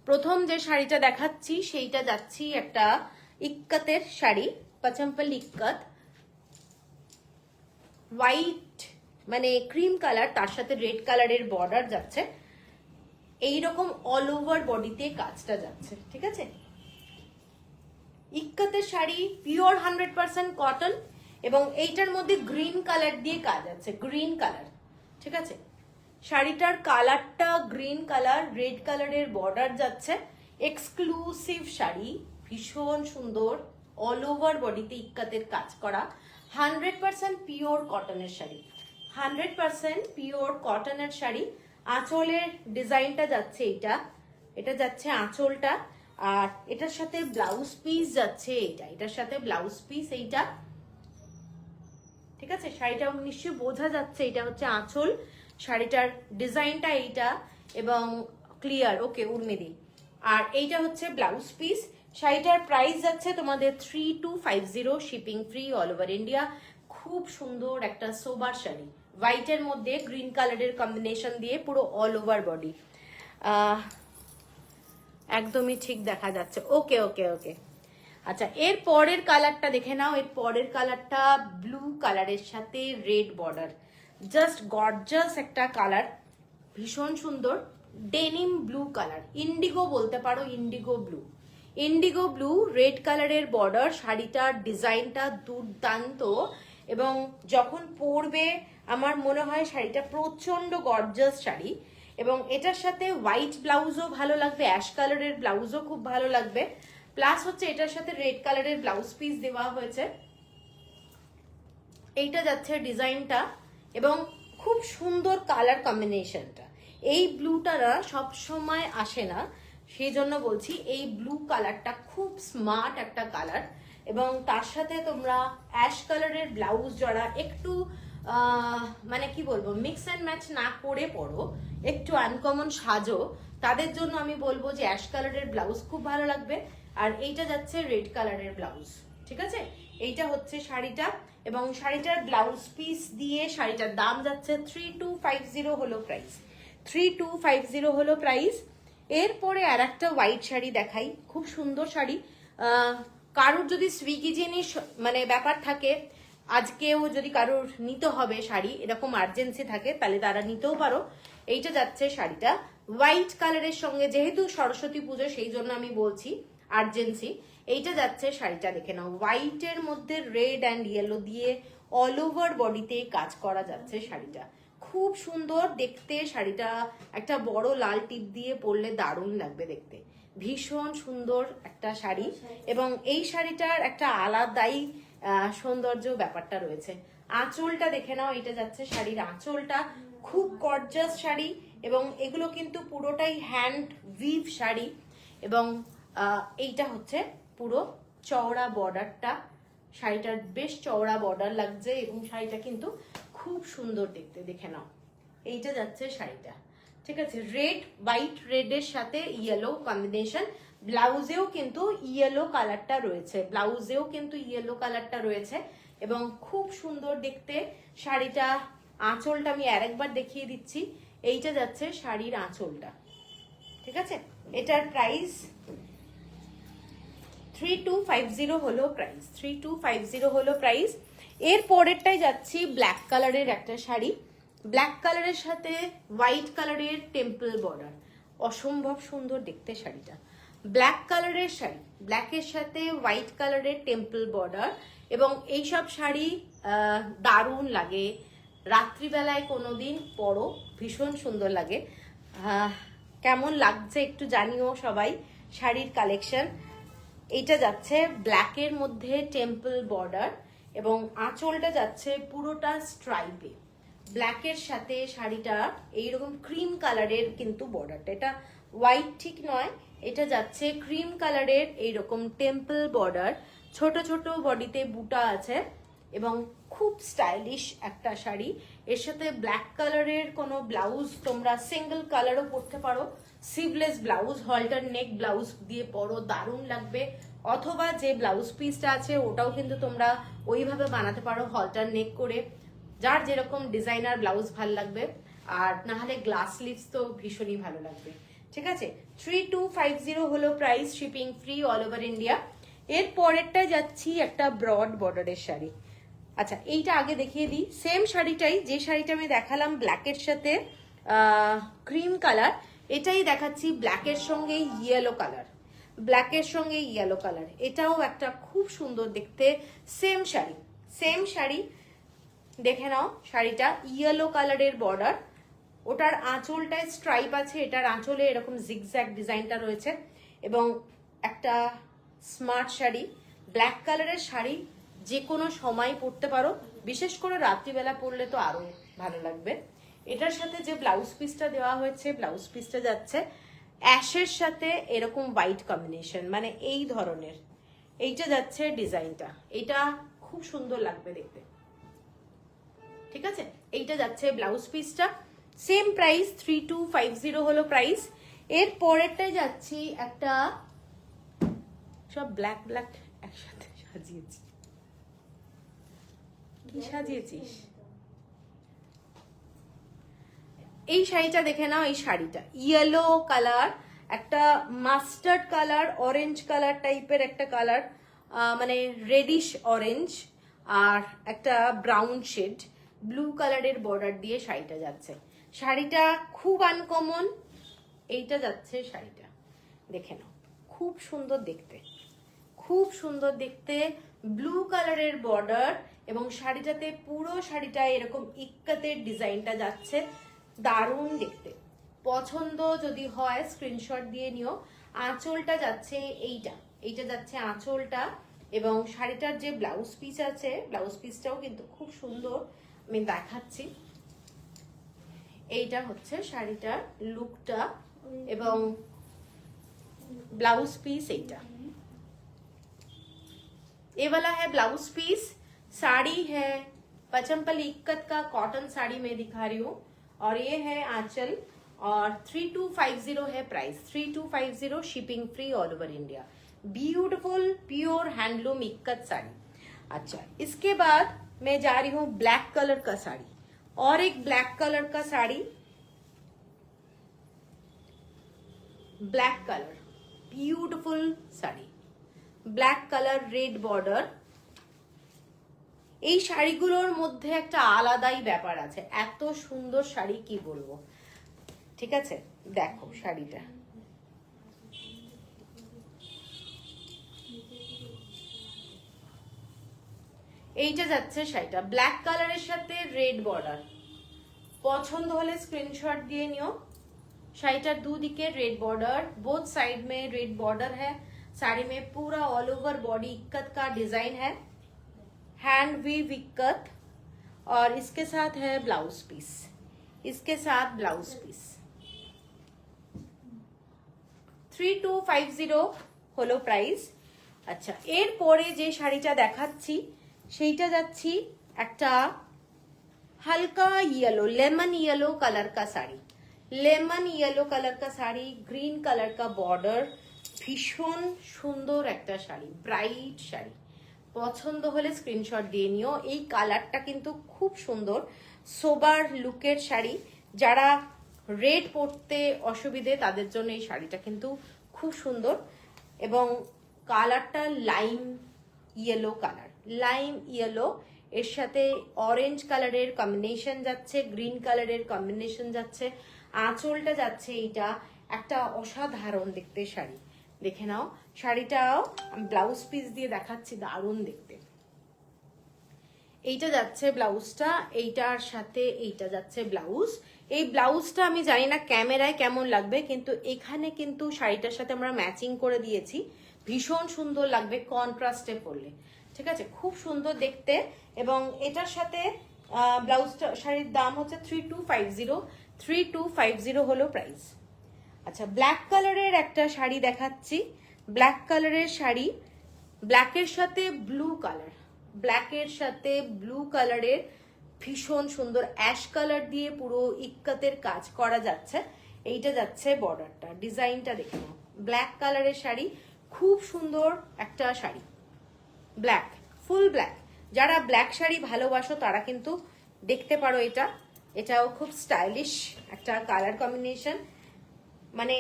প্রথম যে শাড়িটা দেখাচ্ছি সেইটা যাচ্ছি একটা ইক্কাতের শাড়ি, পচমপল্লি ইক্কাত, হোয়াইট মানে ক্রিম কালার, তার সাথে রেড কালারের বর্ডার যাচ্ছে, এইরকম অল ওভার বডিতে কাজটা যাচ্ছে, ঠিক আছে। ইক্কাতের শাড়ি, পিওর 100% কটন, এবং এইটার মধ্যে গ্রিন কালার দিয়ে কাজ আছে, গ্রিন কালার, ঠিক আছে। শাড়িটার কালারটা গ্রিন কালার, রেড কালারের বর্ডার যাচ্ছে, এক্সক্লুসিভ শাড়ি, ভীষণ সুন্দর, অল ওভার বডিতে ইক্কাতের কাজ করা, 100% পিওর কটনের শাড়ি, 100% পিওর কটনের শাড়ি। আঁচলের ডিজাইনটা যাচ্ছে এইটা, এটা যাচ্ছে আঁচলটা, আর এটার সাথে ব্লাউজ পিস যাচ্ছে এইটা, এটার সাথে ব্লাউজ পিস এইটা, ঠিক আছে। শাড়িটা নিশ্চয়ই বোঝা যাচ্ছে, এটা হচ্ছে আঁচল, শাড়িটার ডিজাইনটা এইটা, এবং ক্লিয়ার, ওকে উর্মিদি। আর এইটা হচ্ছে ব্লাউজ পিস। শাড়িটার প্রাইস যাচ্ছে তোমাদের 3250, shipping free, all over India. খুব সুন্দর একটা সোবার শাড়ি, হোয়াইটের মধ্যে গ্রিন কালারের কম্বিনেশন দিয়ে পুরো অল ওভার বডি, একদমই ঠিক দেখা যাচ্ছে, ওকে ওকে ওকে। আচ্ছা, এর পরের কালারটা দেখে নাও। এর পরের কালারটা ব্লু কালারের সাথে রেড বর্ডার, জাস্ট গর্জাস একটা কালার, ভীষণ সুন্দর, ডেনিম ব্লু কালার, ইন্ডিগো বলতে পারো, Indigo blue, Indigo blue, red কালারের বর্ডার। শাড়িটার ডিজাইনটা দুর্দান্ত, এবং যখন পরবে আমার মনে হয় শাড়িটা প্রচন্ড গর্জাস শাড়ি, এবং এটার সাথে হোয়াইট ব্লাউজও ভালো লাগবে, অ্যাশ কালারের ব্লাউজও খুব ভালো লাগবে, প্লাস হচ্ছে এটার সাথে রেড কালারের ব্লাউজ পিস দেওয়া হয়েছে। এইটা যাচ্ছে ডিজাইনটা, এবং খুব সুন্দর কালার কম্বিনেশনটা। এই ব্লুটা না সবসময় আসে না, সেই জন্য বলছি এই ব্লু কালারটা খুব স্মার্ট একটা কালার, এবং তার সাথে তোমরা অ্যাশ কালারের ব্লাউজ, যারা একটু মানে কি বলবো, মিক্স অ্যান্ড ম্যাচ না করে পরো, একটু আনকমন সাজো, তাদের জন্য আমি বলবো যে অ্যাশ কালারের ব্লাউজ খুব ভালো লাগবে। আর এইটা যাচ্ছে রেড কালারের ব্লাউজ, ঠিক আছে। এইটা হচ্ছে শাড়িটা, এবং শাড়িটার ব্লাউজ পিস দিয়ে শাড়িটার দাম যাচ্ছে 3250 হলো প্রাইস, 3250 হলো প্রাইস। এরপরে আর একটা হোয়াইট শাড়ি দেখাই, খুব সুন্দর শাড়ি। কারোর যদি সুইগি জিনিস মানে ব্যাপার থাকে, আজকেও যদি কারোর নিতে হবে শাড়ি, এরকম আর্জেন্সি থাকে, তাহলে তারা নিতেও পারো। এইটা যাচ্ছে শাড়িটা হোয়াইট কালারের সঙ্গে, যেহেতু সরস্বতী পুজো সেই জন্য আমি বলছি আর্জেন্সি। এইটা যাচ্ছে শাড়িটা, দেখে নাও, হোয়াইটের মধ্যে রেড অ্যান্ড ইয়েলো দিয়ে অল ওভার বডিতে কাজ করা যাচ্ছে শাড়িটা, খুব সুন্দর দেখতে। শাড়িটা একটা বড় লাল টিপ দিয়ে পরলে দারুণ লাগবে দেখতে, ভীষণ সুন্দর একটা শাড়ি। এবং এই শাড়িটার একটা আলাদাই সৌন্দর্য ব্যাপারটা রয়েছে। আঁচলটা দেখে নাও, এটা যাচ্ছে শাড়ির আঁচলটা, খুব গর্জাস শাড়ি এবং এগুলো কিন্তু পুরোটাই হ্যান্ড উইভ শাড়ি এবং এইটা হচ্ছে পুরো চওড়া বর্ডারটা, শাড়িটার বেশ চওড়া বর্ডার লাগছে এবং শাড়িটা কিন্তু খুব সুন্দর দেখতে, দেখে নাও। এইটা যাচ্ছে শাড়িটা, ঠিক আছে, রেড হোয়াইট রেডের সাথে ইয়েলো কম্বিনেশন। ব্লাউজেও কিন্তু ইয়েলো কালারটা রয়েছে, ব্লাউজেও কিন্তু ইয়েলো কালারটা রয়েছে এবং খুব সুন্দর দেখতে শাড়িটা। আঁচলটা আমি আরেকবার দেখিয়ে দিচ্ছি, এইটা যাচ্ছে শাড়ির আঁচলটা, ঠিক আছে। এটার প্রাইস 3250 হলো প্রাইস, 3250 হলো প্রাইস। এর পরেরটাই যাচ্ছি ব্ল্যাক কালারের একটা শাড়ি, ব্ল্যাক কালারের সাথে হোয়াইট কালারের টেম্পল বর্ডার, অসম্ভব সুন্দর দেখতে শাড়িটা। ব্ল্যাক কালারের শাড়ি, ব্ল্যাকের সাথে হোয়াইট কালারের টেম্পল বর্ডার এবং এইসব শাড়ি দারুণ লাগে, রাত্রিবেলায় কোনোদিন পরো, ভীষণ সুন্দর লাগে। কেমন লাগছে একটু জানিও সবাই শাড়ির কালেকশন। এইটা যাচ্ছে ব্ল্যাকের মধ্যে টেম্পল বর্ডার এবং আঁচলটা যাচ্ছে পুরোটা স্ট্রাইপে, ব্ল্যাকের সাথে শাড়িটা এইরকম ক্রিম কালারের কিন্তু বর্ডারটা, এটা হোয়াইট ঠিক নয়, এটা যাচ্ছে ক্রিম কালারের এইরকম টেম্পল বর্ডার, ছোট ছোট বডিতে বুটা আছে এবং খুব স্টাইলিশ একটা শাড়ি। এর সাথে ব্ল্যাক কালারের কোনো ব্লাউজ তোমরা সিঙ্গেল কালারও পরতে পারো, সিভলেস ব্লাউজ, হল্টার নেক ব্লাউজ দিয়ে পরো, দারুণ লাগবে। অথবা যে ব্লাউজ পিসটা আছে ওটাও কিন্তু তোমরা ওইভাবে বানাতে পারো, হল্টার নেক করে, যার যেরকম ডিজাইনার ব্লাউজ ভাল লাগবে। আর না হলে গ্লাস স্লিভস তো ভীষণই ভালো লাগবে, ঠিক আছে। 3250 হলো price, shipping free all over India. এর পরেরটা যাচ্ছি একটা ব্রড বর্ডারের শাড়ি। আচ্ছা, এইটা আগে দেখিয়ে দিই, সেম শাড়িটাই, যে শাড়িটা আমি দেখালাম ব্ল্যাকের সাথে ক্রিম কালার, এটাই দেখাচ্ছি ব্ল্যাকের সঙ্গে ইয়েলো কালার, ব্ল্যাকের সঙ্গে ইয়েলো কালার, এটাও একটা খুব সুন্দর দেখতে সেম শাড়ি, সেম শাড়ি দেখে নাও। শাড়িটা ইয়েলো কালারের বর্ডার, ওটার আঁচলটায় স্ট্রাইপ আছে, এটার আঁচলে এরকম জিগজ্যাগ ডিজাইনটা রয়েছে এবং একটা স্মার্ট শাড়ি, ব্ল্যাক কালারের শাড়ি যে কোনো সময় পরতে পারো, বিশেষ করে রাত্রিবেলা পরলে তো আরো ভালো লাগবে। এটার সাথে যে ব্লাউজ পিসটা দেওয়া হয়েছে, ব্লাউজ পিসটা যাচ্ছে অ্যাশের সাথে এরকম হোয়াইট কম্বিনেশন, মানে এই ধরনের, এইটা যাচ্ছে ডিজাইনটা, এটা খুব সুন্দর লাগবে দেখতে, ঠিক আছে। এইটা যাচ্ছে ব্লাউজ পিসটা, সেম প্রাইস 3250 হলো প্রাইস। এর পরেরটাই যাচ্ছি একটা, সব ব্ল্যাক ব্ল্যাক একসাথে সাজিয়েছি, কি সাজিয়েছিস? এই শাড়িটা দেখে নাও, এই শাড়িটা ইয়েলো কালার, একটা মাস্টার্ড কালার, অরেঞ্জ কালার টাইপের একটা কালার, মানে রেডিশ অরেঞ্জ আর একটা ব্রাউন শেড, ব্লু কালারের বর্ডার দিয়ে শাড়িটা যাচ্ছে। শাড়িটা খুব আনকমন, এইটা যাচ্ছে শাড়িটা, দেখে নাও, খুব সুন্দর দেখতে, খুব সুন্দর দেখতে, ব্লু কালারের বর্ডার এবং শাড়িটাতে পুরো শাড়িটা এরকম ইক্কাতের ডিজাইনটা যাচ্ছে, দারুণ দেখতে। পছন্দ যদি হয় স্ক্রিনশট দিয়ে নিও। আঁচলটা যাচ্ছে এইটা, এইটা যাচ্ছে আঁচলটা এবং শাড়িটার যে ব্লাউজ পিস আছে, ব্লাউজ পিসটাও কিন্তু খুব সুন্দর, আমি দেখাচ্ছি। এইটা হচ্ছে শাড়িটার লুকটা এবং ब्लाउज पीस এইটা, ये वाला है ब्लाउज पीस। साड़ी है पचमपल्ली इक्कत का कॉटन साड़ी में दिखा रही हूँ और ये है आंचल और 3250 है price, 3250 shipping free all over India. Beautiful pure handloom ikat sari. अच्छा, इसके बाद मैं जा रही हूँ ब्लैक कलर का साड़ी, और एक ब्लैक कलर का sari, black colour beautiful sari, black colour red border. এই শাড়িগুলোর মধ্যে একটা আলাদাই ব্যাপার আছে, এত সুন্দর শাড়ি কি বলবো, ঠিক আছে। দেখো শাড়িটা, এইটা যাচ্ছে শাড়িটা ব্ল্যাক কালারের সাথে রেড বর্ডার। পছন্দ হলে স্ক্রিনশট দিয়ে নিও। শাড়িটার দুদিকে रेड बॉर्डर, बोथ साइड में रेड बॉर्डर है। साड़ी में पूरा ऑल ओवर बॉडी इक्कत का डिजाइन है। हैंड वीव इक्कत और इसके साथ है ब्लाउज पीस, इसके साथ ब्लाउज पीस। 3250 হলো প্রাইস। আচ্ছা, এরপরে যে শাড়িটা দেখাচ্ছি সেইটা যাচ্ছি একটা हल्का येलो, लेमन येलो कलर का साड़ी, लेमन येलो कलर का साड़ी, ग्रीन कलर का बॉर्डर, ভীষণ সুন্দর একটা শাড়ি, ব্রাইট শাড়ি। পছন্দ হলে স্ক্রিনশট দিয়ে নিও। এই কালারটা কিন্তু খুব সুন্দর, সোবার লুকের শাড়ি। যারা রেড পরতে অসুবিধে তাদের জন্য এই শাড়িটা কিন্তু খুব সুন্দর। এবং কালারটা lime yellow colour, lime yellow, এর সাথে অরেঞ্জ কালারের কম্বিনেশন যাচ্ছে, গ্রিন কালারের কম্বিনেশন যাচ্ছে, আঁচলটা যাচ্ছে এইটা একটা অসাধারণ দেখতে শাড়ি। দেখে নাও শাড়িটাও আমি ব্লাউজ পিস দিয়ে দেখাচ্ছি, দারুণ দেখতে। এইটা যাচ্ছে ব্লাউজটা, এইটার সাথে এইটা যাচ্ছে ব্লাউজ। এই ব্লাউজটা আমি জানি না ক্যামেরায় কেমন লাগবে, কিন্তু এখানে কিন্তু শাড়িটার সাথে আমরা ম্যাচিং করে দিয়েছি, ভীষণ সুন্দর লাগবে কন্ট্রাস্টে পরলে। ঠিক আছে, খুব সুন্দর দেখতে। এবং এটার সাথে ব্লাউজটা, শাড়ির দাম হচ্ছে 3250 হলো প্রাইস। আচ্ছা, ব্ল্যাক কালারের একটা শাড়ি দেখাচ্ছি, ব্ল্যাক কালারের শাড়ি, ব্ল্যাকের সাথে ব্লু কালার, ব্ল্যাকের সাথে ব্লু কালারের ভীষণ সুন্দর অ্যাশ কালার দিয়ে পুরো ইক্কাতের কাজ করা যাচ্ছে। এইটা যাচ্ছে বর্ডারটা, ডিজাইনটা দেখে নাও। ব্ল্যাক কালারের শাড়ি, খুব সুন্দর একটা শাড়ি, ব্ল্যাক, ফুল ব্ল্যাক। যারা ব্ল্যাক শাড়ি ভালোবাসো তারা কিন্তু দেখতে পারো এটা। এটাও খুব স্টাইলিশ একটা কালার কম্বিনেশন, মানে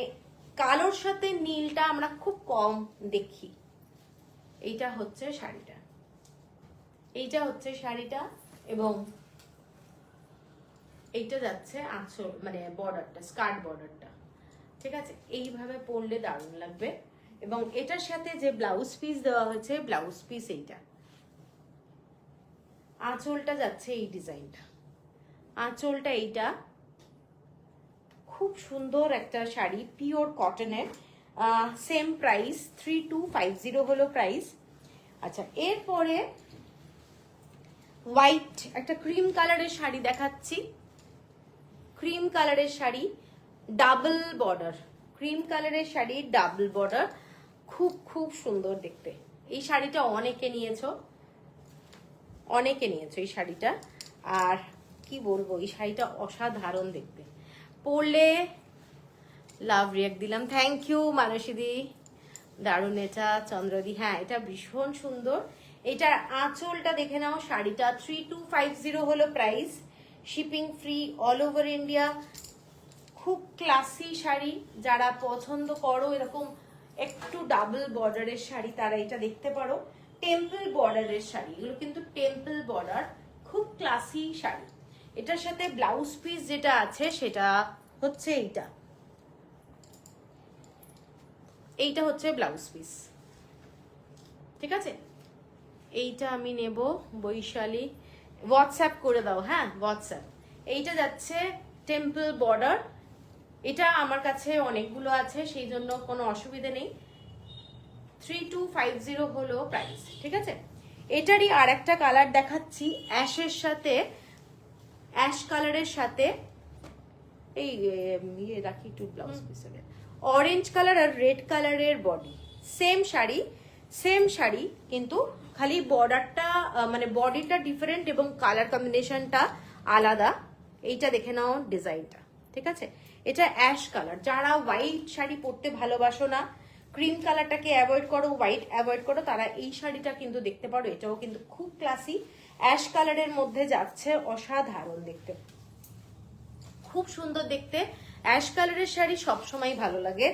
কালোর সাথে নীলটা আমরা খুব কম দেখি। এইটা হচ্ছে শাড়িটা, এইটা হচ্ছে শাড়িটা। এবং এইটা যাচ্ছে আঁচল, মানে বর্ডারটা, স্কার্ট বর্ডারটা। ঠিক আছে, এইভাবে পরলে দারুণ লাগবে। এবং এটার সাথে যে ব্লাউজ পিস দেওয়া হয়েছে, ব্লাউজ পিস এইটা, আঁচলটা যাচ্ছে এই ডিজাইনটা, আঁচলটা এইটা। খুব সুন্দর একটা শাড়ি, পিওর কটনের, সেম প্রাইস 3250 হলো প্রাইস। আচ্ছা, এরপরে হোয়াইট একটা ক্রিম কালারের শাড়ি দেখাচ্ছি, ক্রিম কালারের শাড়ি, ডাবল বর্ডার, ক্রিম কালারের শাড়ি, ডাবল বর্ডার, খুব খুব সুন্দর দেখতে। এই শাড়িটা অনেকে নিয়েছো, অনেকে নিয়েছো এই শাড়িটা। আর কি বলবো, এই শাড়িটা অসাধারণ দেখতে, পরলে লাভ রিয়াক্ট দিলাম। থ্যাংক ইউ মানসীদি, দারুণ এটা। চন্দ্রদি, হ্যাঁ এটা ভীষণ সুন্দর। এটার আঁচলটা দেখে নাও। শাড়িটা 3250 হলো price, shipping free all over India. খুব ক্লাসি শাড়ি, যারা পছন্দ করো এরকম একটু ডাবল বর্ডারের শাড়ি তারা এটা দেখতে পারো। টেম্পল বর্ডারের শাড়ি, এগুলো কিন্তু টেম্পল বর্ডার, খুব ক্লাসি শাড়ি। এটার সাথে ব্লাউজ পিস যেটা আছে সেটা হচ্ছে এইটা, এইটা হচ্ছে ব্লাউজ পিস। ঠিক আছে, এইটা আমি নেব। বৈশালী হোয়াটসঅ্যাপ করে দাও, হ্যাঁ হোয়াটসঅ্যাপ। এইটা যাচ্ছে টেম্পল বর্ডার, এটা আমার কাছে অনেকগুলো আছে সেই জন্য কোনো অসুবিধা নেই। 3250 হলো প্রাইস। ঠিক আছে, এটারই আর একটা কালার দেখাচ্ছি, অ্যাশের সাথে, অ্যাশ কালারের সাথে এই ইয়ে রাখি একটু ব্লাউজ পিসের, অরেঞ্জ কালার আর রেড কালারের body, same sari, same sari, কিন্তু খালি বর্ডারটা মানে বডিটা ডিফারেন্ট এবং কালার কম্বিনেশনটা আলাদা। এইটা দেখে নাও ডিজাইনটা। ঠিক আছে, এটা অ্যাশ কালার। যারা হোয়াইট শাড়ি পরতে ভালোবাসো না, ক্রিম কালারটাকে অ্যাভয়েড করো, হোয়াইট অ্যাভয়েড করো, তারা এই শাড়িটা কিন্তু দেখতে পারো। এটাও কিন্তু খুব ক্লাসি, অ্যাশ কালারের মধ্যে যাচ্ছে, অসাধারণ দেখতে, খুব সুন্দর দেখতে। অ্যাশ কালারের শাড়ি সবসময় ভালো লাগে,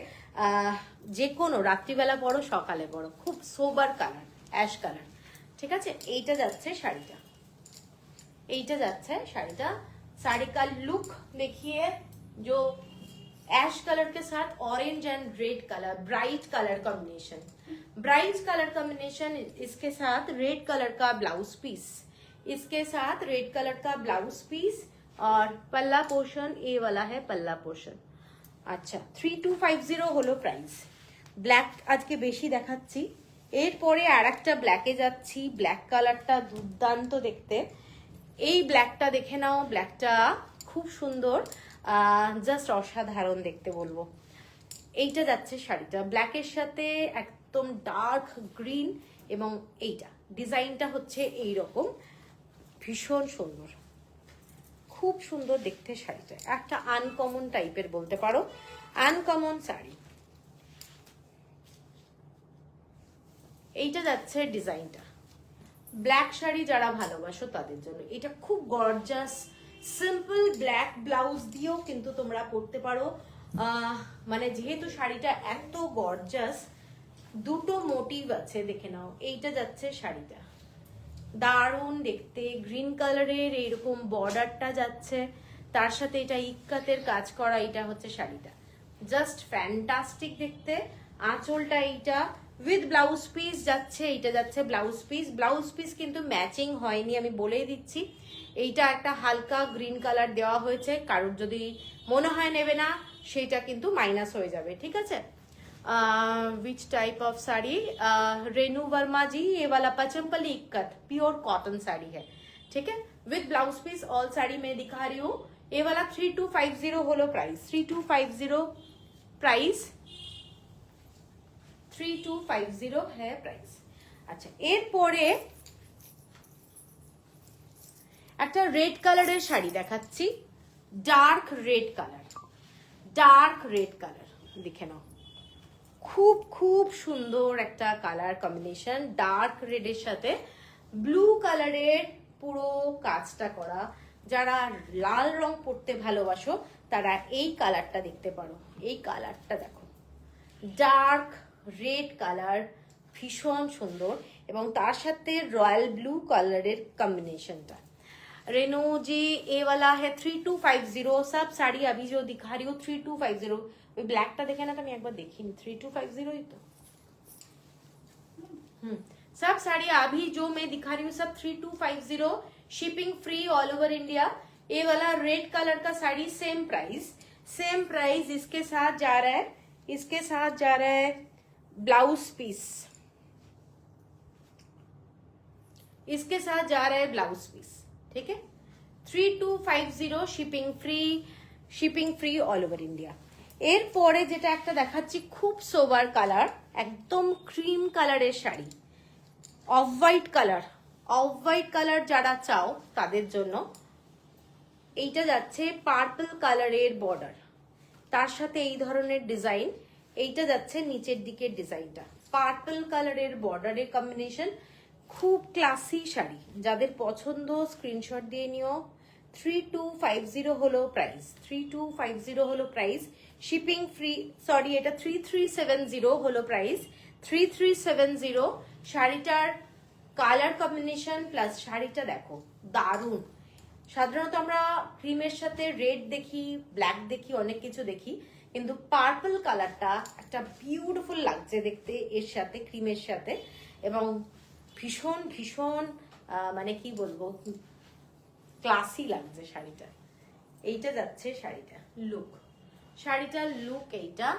যে কোনো রাত্রিবেলা পরো, সকালে পরো, খুব সোবার কালার অ্যাশ কালার। ঠিক আছে, এইটা যাচ্ছে শাড়িটা, এইটা যাচ্ছে শাড়িটা। साड़ी का लुक देखिए, जो ऐश कलर के साथ orange and red colour, bright colour combination, bright colour combination. इसके साथ रेड कलर का ब्लाउज पीस, इसके साथ रेड कलर का ब्लाउज पीस और पल्ला पोर्शन, ये वाला है पल्ला पोर्शन। अच्छा, 3250 হলো প্রাইস। ব্ল্যাক আজকে বেশি দেখাচ্ছি, এরপরে আর একটা ব্ল্যাকে যাচ্ছি, ব্ল্যাক কালারটা দুর্দান্ত দেখতে। এই ব্ল্যাকটা দেখে নাও, ব্ল্যাকটা খুব সুন্দর, জাস্ট অসাধারণ দেখতে বলবো। এইটা যাচ্ছে শাড়িটা ব্ল্যাকের সাথে একদম ডার্ক গ্রিন, এবং এইটা ডিজাইনটা হচ্ছে এইরকম, ভীষণ সুন্দর, খুব সুন্দর দেখতে শাড়িটা, একটা আনকমন টাইপের বলতে পারো, আনকমন শাড়ি। এইটা যাচ্ছে ডিজাইনটা, ব্ল্যাক শাড়ি যারা ভালোবাসো তাদের জন্য এটা খুব গর্জাস, সিম্পল ব্ল্যাক ব্লাউজ দিয়েও কিন্তু তোমরা পরতে পারো। মানে যেহেতু শাড়িটা এত গর্জাস, দুটো মোটিভ আছে, দেখে নাও। এইটা যাচ্ছে শাড়িটা, দারুণ দেখতে, গ্রিন কালারের এইরকম বর্ডারটা যাচ্ছে, তার সাথে এটা ইক্কাতের কাজ করা, এটা হচ্ছে শাড়িটা, জাস্ট ফ্যান্টাস্টিক দেখতে। আঁচলটা এইটা উইথ ব্লাউজ পিস যাচ্ছে, এইটা যাচ্ছে ব্লাউজ পিস। ব্লাউজ পিস কিন্তু ম্যাচিং হয়নি, আমি বলেই দিচ্ছি। এইটা একটা হালকা গ্রিন কালার দেওয়া হয়েছে, কারোর যদি মনে হয় নেবে না, সেটা কিন্তু মাইনাস হয়ে যাবে, ঠিক আছে। Which type of sari? Renu Verma ji, ये वाला पचमपली इक्कत प्योर कॉटन साड़ी है, ठीक है, with blouse piece. All sari मैं दिखा रही हूँ। ये वाला 3250 হলো প্রাইস, 3250 প্রাইস, 3250 হ্যাঁ প্রাইস। আচ্ছা, এরপরে একটা রেড কালারের শাড়ি দেখাচ্ছি, dark red colour, dark red colour দেখে নাও, খুব খুব সুন্দর একটা কালার কম্বিনেশন, ডার্ক রেডের সাথে ব্লু কালারের পুরো কাজটা করা। যারা লাল রং পরতে ভালোবাসো তারা এই কালারটা দেখতে পারো, এই কালারটা দেখো, ডার্ক রেড কালার, ভীষণ সুন্দর, এবং তার সাথে রয়্যাল ব্লু কালারের কম্বিনেশনটা। रेनू जी, ए वाला है 3250, सब साड़ी अभी जो दिखा रही हूँ 3250। ওই ব্ল্যাকটা দেখে না, তো আমি একবার দেখিনি, 3250 ही तो। सब साड़ी अभी जो मैं दिखा रही हूँ सब 3250, shipping free all over India. ये वाला रेड कलर का sari same price, same price. इसके साथ जा रहा है, इसके साथ जा रहा है ब्लाउज पीस, इसके साथ जा रहा है ब्लाउज पीस, ठीक है। 3250, shipping free all over India. এরপরে যেটা একটা দেখাচ্ছি, খুব সোবার কালার, একদম ক্রিম কালারের sari, off white colour, off white colour যারা চাও তাদের জন্য। এইটা যাচ্ছে পার্পল কালারের বর্ডার, তার সাথে এই ধরনের ডিজাইন। এইটা যাচ্ছে নিচের দিকের ডিজাইনটা, পার্পল কালারের বর্ডারের কম্বিনেশন, খুব ক্লাসি শাড়ি। যাদের পছন্দ স্ক্রিনশট দিয়ে নিও। 3250 হলো প্রাইস, 3250 হলো প্রাইস, শিপিং ফ্রি, সরি এটা 3370 হলো প্রাইস, 3370। শাড়িটার কালার কম্বিনেশন প্লাস শাড়িটা দেখো, দারুণ। সাধারণত আমরা ক্রিমের সাথে রেড দেখি, ব্ল্যাক দেখি, অনেক কিছু দেখি, কিন্তু পার্পল কালারটা একটা বিউটিফুল লাগছে দেখতে এর সাথে, ক্রিমের সাথে, এবং ভীষণ ভীষণ মানে কি বলবো, ক্লাসি লাগছে শাড়িটা। এইটা যাচ্ছে শাড়িটা লুক, শাড়িটার লুক এইটা,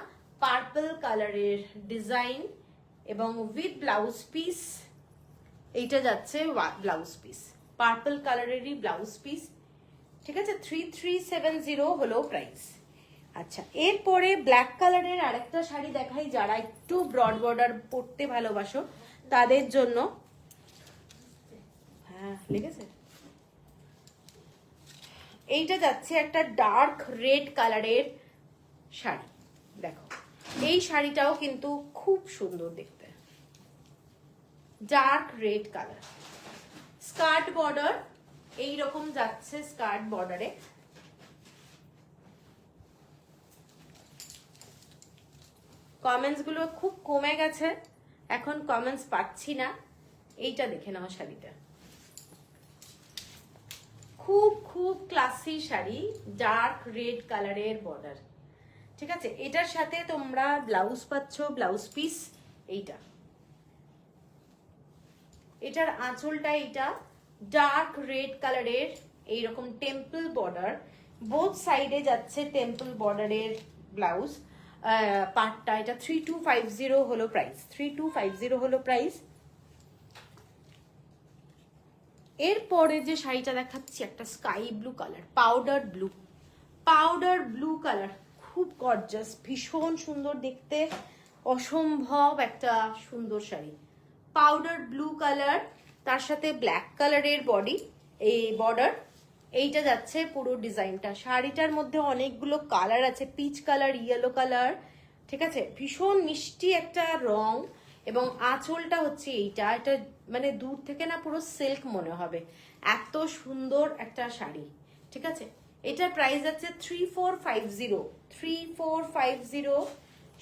পার্পল কালারের ডিজাইন এবং উইথ ব্লাউজ পিস। এইটা যাচ্ছে ব্লাউজ পিস, পার্পল কালারেরই ব্লাউজ পিস, ঠিক আছে। 3370 হলো প্রাইস। আচ্ছা, এরপরে ব্ল্যাক কালারের আরেকটা শাড়ি দেখাই, যারা একটু ব্রড বর্ডার পরতে ভালোবাসো তাদের জন্য। হ্যাঁ লেগেছে। এইটা যাচ্ছে একটা ডার্ক রেড কালারের শাড়ি, দেখো এই শাড়িটাও কিন্তু খুব সুন্দর দেখতে, dark red colour, skirt border এইরকম যাচ্ছে, স্কার্ট বর্ডারে। কমেন্টস গুলো খুব কমে গেছে, এখন কমেন্টস পাচ্ছি না। এইটা দেখে নাও শাড়িটা, খুব খুব ক্লাসি শাড়ি, ডার্ক রেড কালারের বর্ডার, ঠিক আছে। এটার সাথে তোমরা ব্লাউজ পাচ্ছ, ব্লাউজ পিস এইটা, এটার আঁচলটা এইটা ডার্ক রেড কালারের, এইরকম টেম্পল বর্ডার, বোথ সাইডে যাচ্ছে টেম্পল বর্ডারের ব্লাউজ। পার্টটা, এটা 3250 হলো প্রাইস, 3250 হলো প্রাইস। এরপরে যে শাড়িটা দেখাচ্ছি একটা sky blue colour, powder blue colour, খুব গর্জাস, ভীষণ সুন্দর দেখতে, অসম্ভব একটা সুন্দর শাড়ি। পাউডার ব্লু কালার, তার সাথে ব্ল্যাক কালারের বডি, এই বর্ডার, এইটা যাচ্ছে পুরো ডিজাইনটা। শাড়িটার মধ্যে অনেকগুলো কালার আছে, পিচ কালার, ইয়েলো কালার, ঠিক আছে, ভীষণ মিষ্টি একটা রং। এবং আঁচলটা হচ্ছে এইটা, এটা মানে দূর থেকে না পুরো সিল্ক মনে হবে, এত সুন্দর একটা শাড়ি, ঠিক আছে। এটার প্রাইস আছে 3450।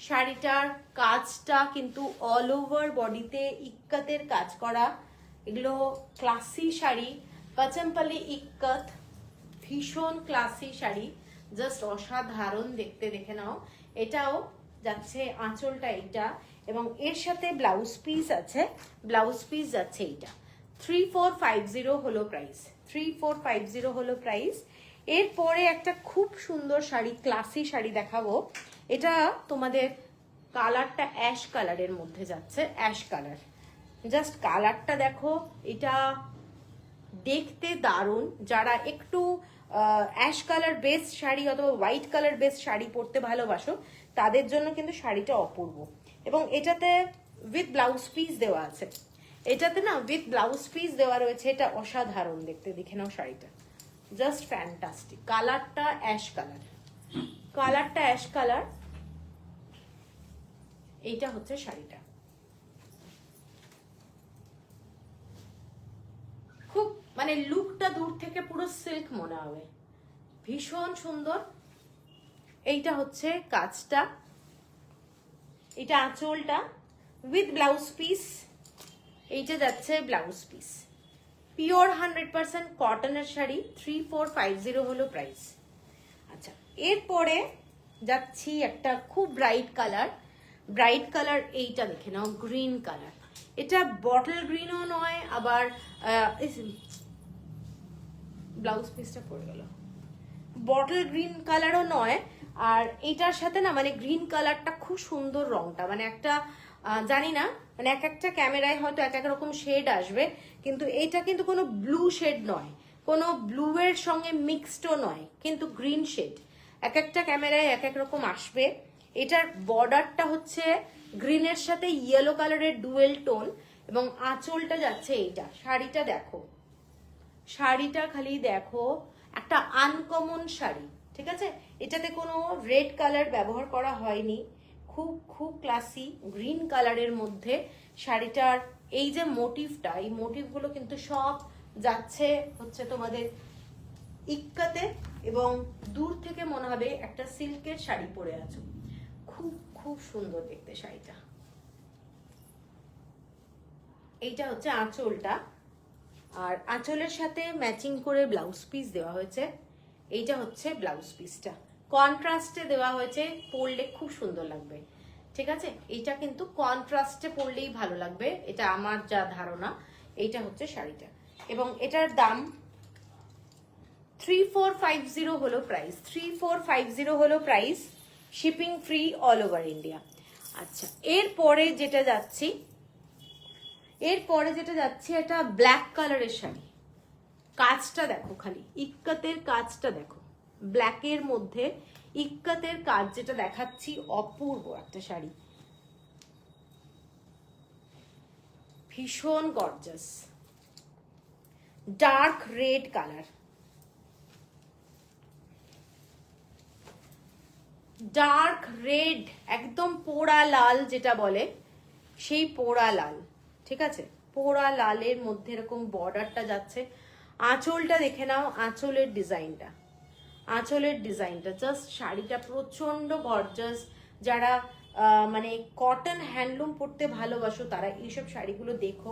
শাড়িটার কাজটা কিন্তু অল ওভার বডিতে ইক্কাতের কাজ করা, এগুলো ক্লাসি শাড়ি, পাচমপল্লি ইক্কত, ভীষণ ক্লাসি শাড়ি, জাস্ট অসাধারণ দেখতে, দেখে নাও। এটাও যাচ্ছে আঁচলটা এইটা, এবং এর সাথে ব্লাউজ পিস আছে, ব্লাউজ পিস যাচ্ছে এইটা। 3450 হলো প্রাইস, 3450 হলো প্রাইস। এরপরে একটা খুব সুন্দর শাড়ি, ক্লাসি শাড়ি দেখাবো। এটা তোমাদের কালারটা অ্যাশ কালারের মধ্যে যাচ্ছে, অ্যাশ কালার, জাস্ট কালারটা দেখো, এটা দেখতে দারুণ। যারা একটু অ্যাশ কালার বেস শাড়ি অথবা হোয়াইট কালার বেস শাড়ি পরতে ভালোবাসো, তাদের জন্য কিন্তু শাড়িটা অপূর্ব। এবং এটাতে উইথ ব্লাউজ পিস দেওয়া আছে, এটাতে না উইথ ব্লাউজ পিস দেওয়া রয়েছে, এটা অসাধারণ দেখতে, দেখে নাও শাড়িটা, জাস্ট ফ্যান্টাস্টিক। কালারটা অ্যাশ কালার, কালারটা অ্যাশ কালার, এইটা হচ্ছে শাড়িটা। খুব মানে লুকটা দূর থেকে পুরো সিল্ক মনে হবে, ভীষণ সুন্দর। এইটা হচ্ছে কাজটা, এটা আঁচলটা উইথ ব্লাউজ পিস, এইটা যাচ্ছে ব্লাউজ পিস। পিওর 100% কটনের শাড়ি, 3450 হলো প্রাইস। আচ্ছা, এরপরে যাচ্ছি একটা খুব ব্রাইট কালার, ব্রাইট কালার, এইটা দেখে নাও, গ্রিন কালার। এটা বটল গ্রিনও নয়, আবার ব্লাউজ পিসটা পড়ে গেল, বটল গ্রিন কালারও নয়। আর এইটার সাথে না মানে গ্রিন কালারটা খুব সুন্দর, রংটা মানে একটা জানি না, মানে এক একটা ক্যামেরায় হয়তো এক এক রকম শেড আসবে, কিন্তু এইটা কিন্তু কোনো ব্লু শেড নয়, কোনো ব্লু এর সঙ্গে মিক্সডও নয়, কিন্তু গ্রিন শেড, এক একটা ক্যামেরায় এক এক রকম আসবে। এটার বর্ডারটা হচ্ছে গ্রিনের সাথে ইয়েলো কালারের ডুয়েল টোন, এবং আঁচলটা যাচ্ছে এইটা। শাড়িটা দেখো, শাড়িটা খালি দেখো, একটা আনকমন শাড়ি, ঠিক আছে। এটাতে কোনো রেড কালার ব্যবহার করা হয়নি, খুব খুব ক্লাসি গ্রিন কালারের মধ্যে শাড়িটার এই যে মোটিভটা, এই মোটিভগুলো কিন্তু সব যাচ্ছে হচ্ছে তোমাদের ইক্কাতে, এবং দূর থেকে মনে হবে একটা সিল্কের শাড়ি পরে আছো, খুব খুব সুন্দর দেখতে শাড়িটা। এইটা হচ্ছে আঁচলটা, আর আঁচলের সাথে ম্যাচিং করে ব্লাউজ পিস দেওয়া হয়েছে, এইটা হচ্ছে ব্লাউজ পিসটা, কন্ট্রাস্টে দেওয়া হয়েছে, পরলে খুব সুন্দর লাগবে, ঠিক আছে। এইটা কিন্তু কন্ট্রাস্টে পরলেই ভালো লাগবে, এটা আমার যা ধারণা। এইটা হচ্ছে শাড়িটা, এবং এটার দাম 3450 হলো প্রাইস, 3450 হলো price, shipping free all over India. আচ্ছা, এরপরে যেটা যাচ্ছি, এটা ব্ল্যাক কালারের শাড়ি, কাজটা দেখো খালি, ইক্কাতের কাজটা দেখো, ব্ল্যাকের মধ্যে ইক্কাতের কাজ যেটা দেখাচ্ছি, অপূর্ব একটা শাড়ি, ভীষণ gorgeous, dark red colour, dark red, একদম পোড়া লাল যেটা বলে, সেই পোড়া লাল, ঠিক আছে, পোড়া লালের মধ্যে এরকম বর্ডারটা যাচ্ছে। আঁচলটা দেখে নাও, আঁচলের ডিজাইনটা, আঁচলের ডিজাইনটা জাস্ট, শাড়িটা প্রচন্ড গর্জাস। যারা মানে কটন হ্যান্ডলুম পরতে ভালোবাসো, তারা এইসব শাড়িগুলো দেখো,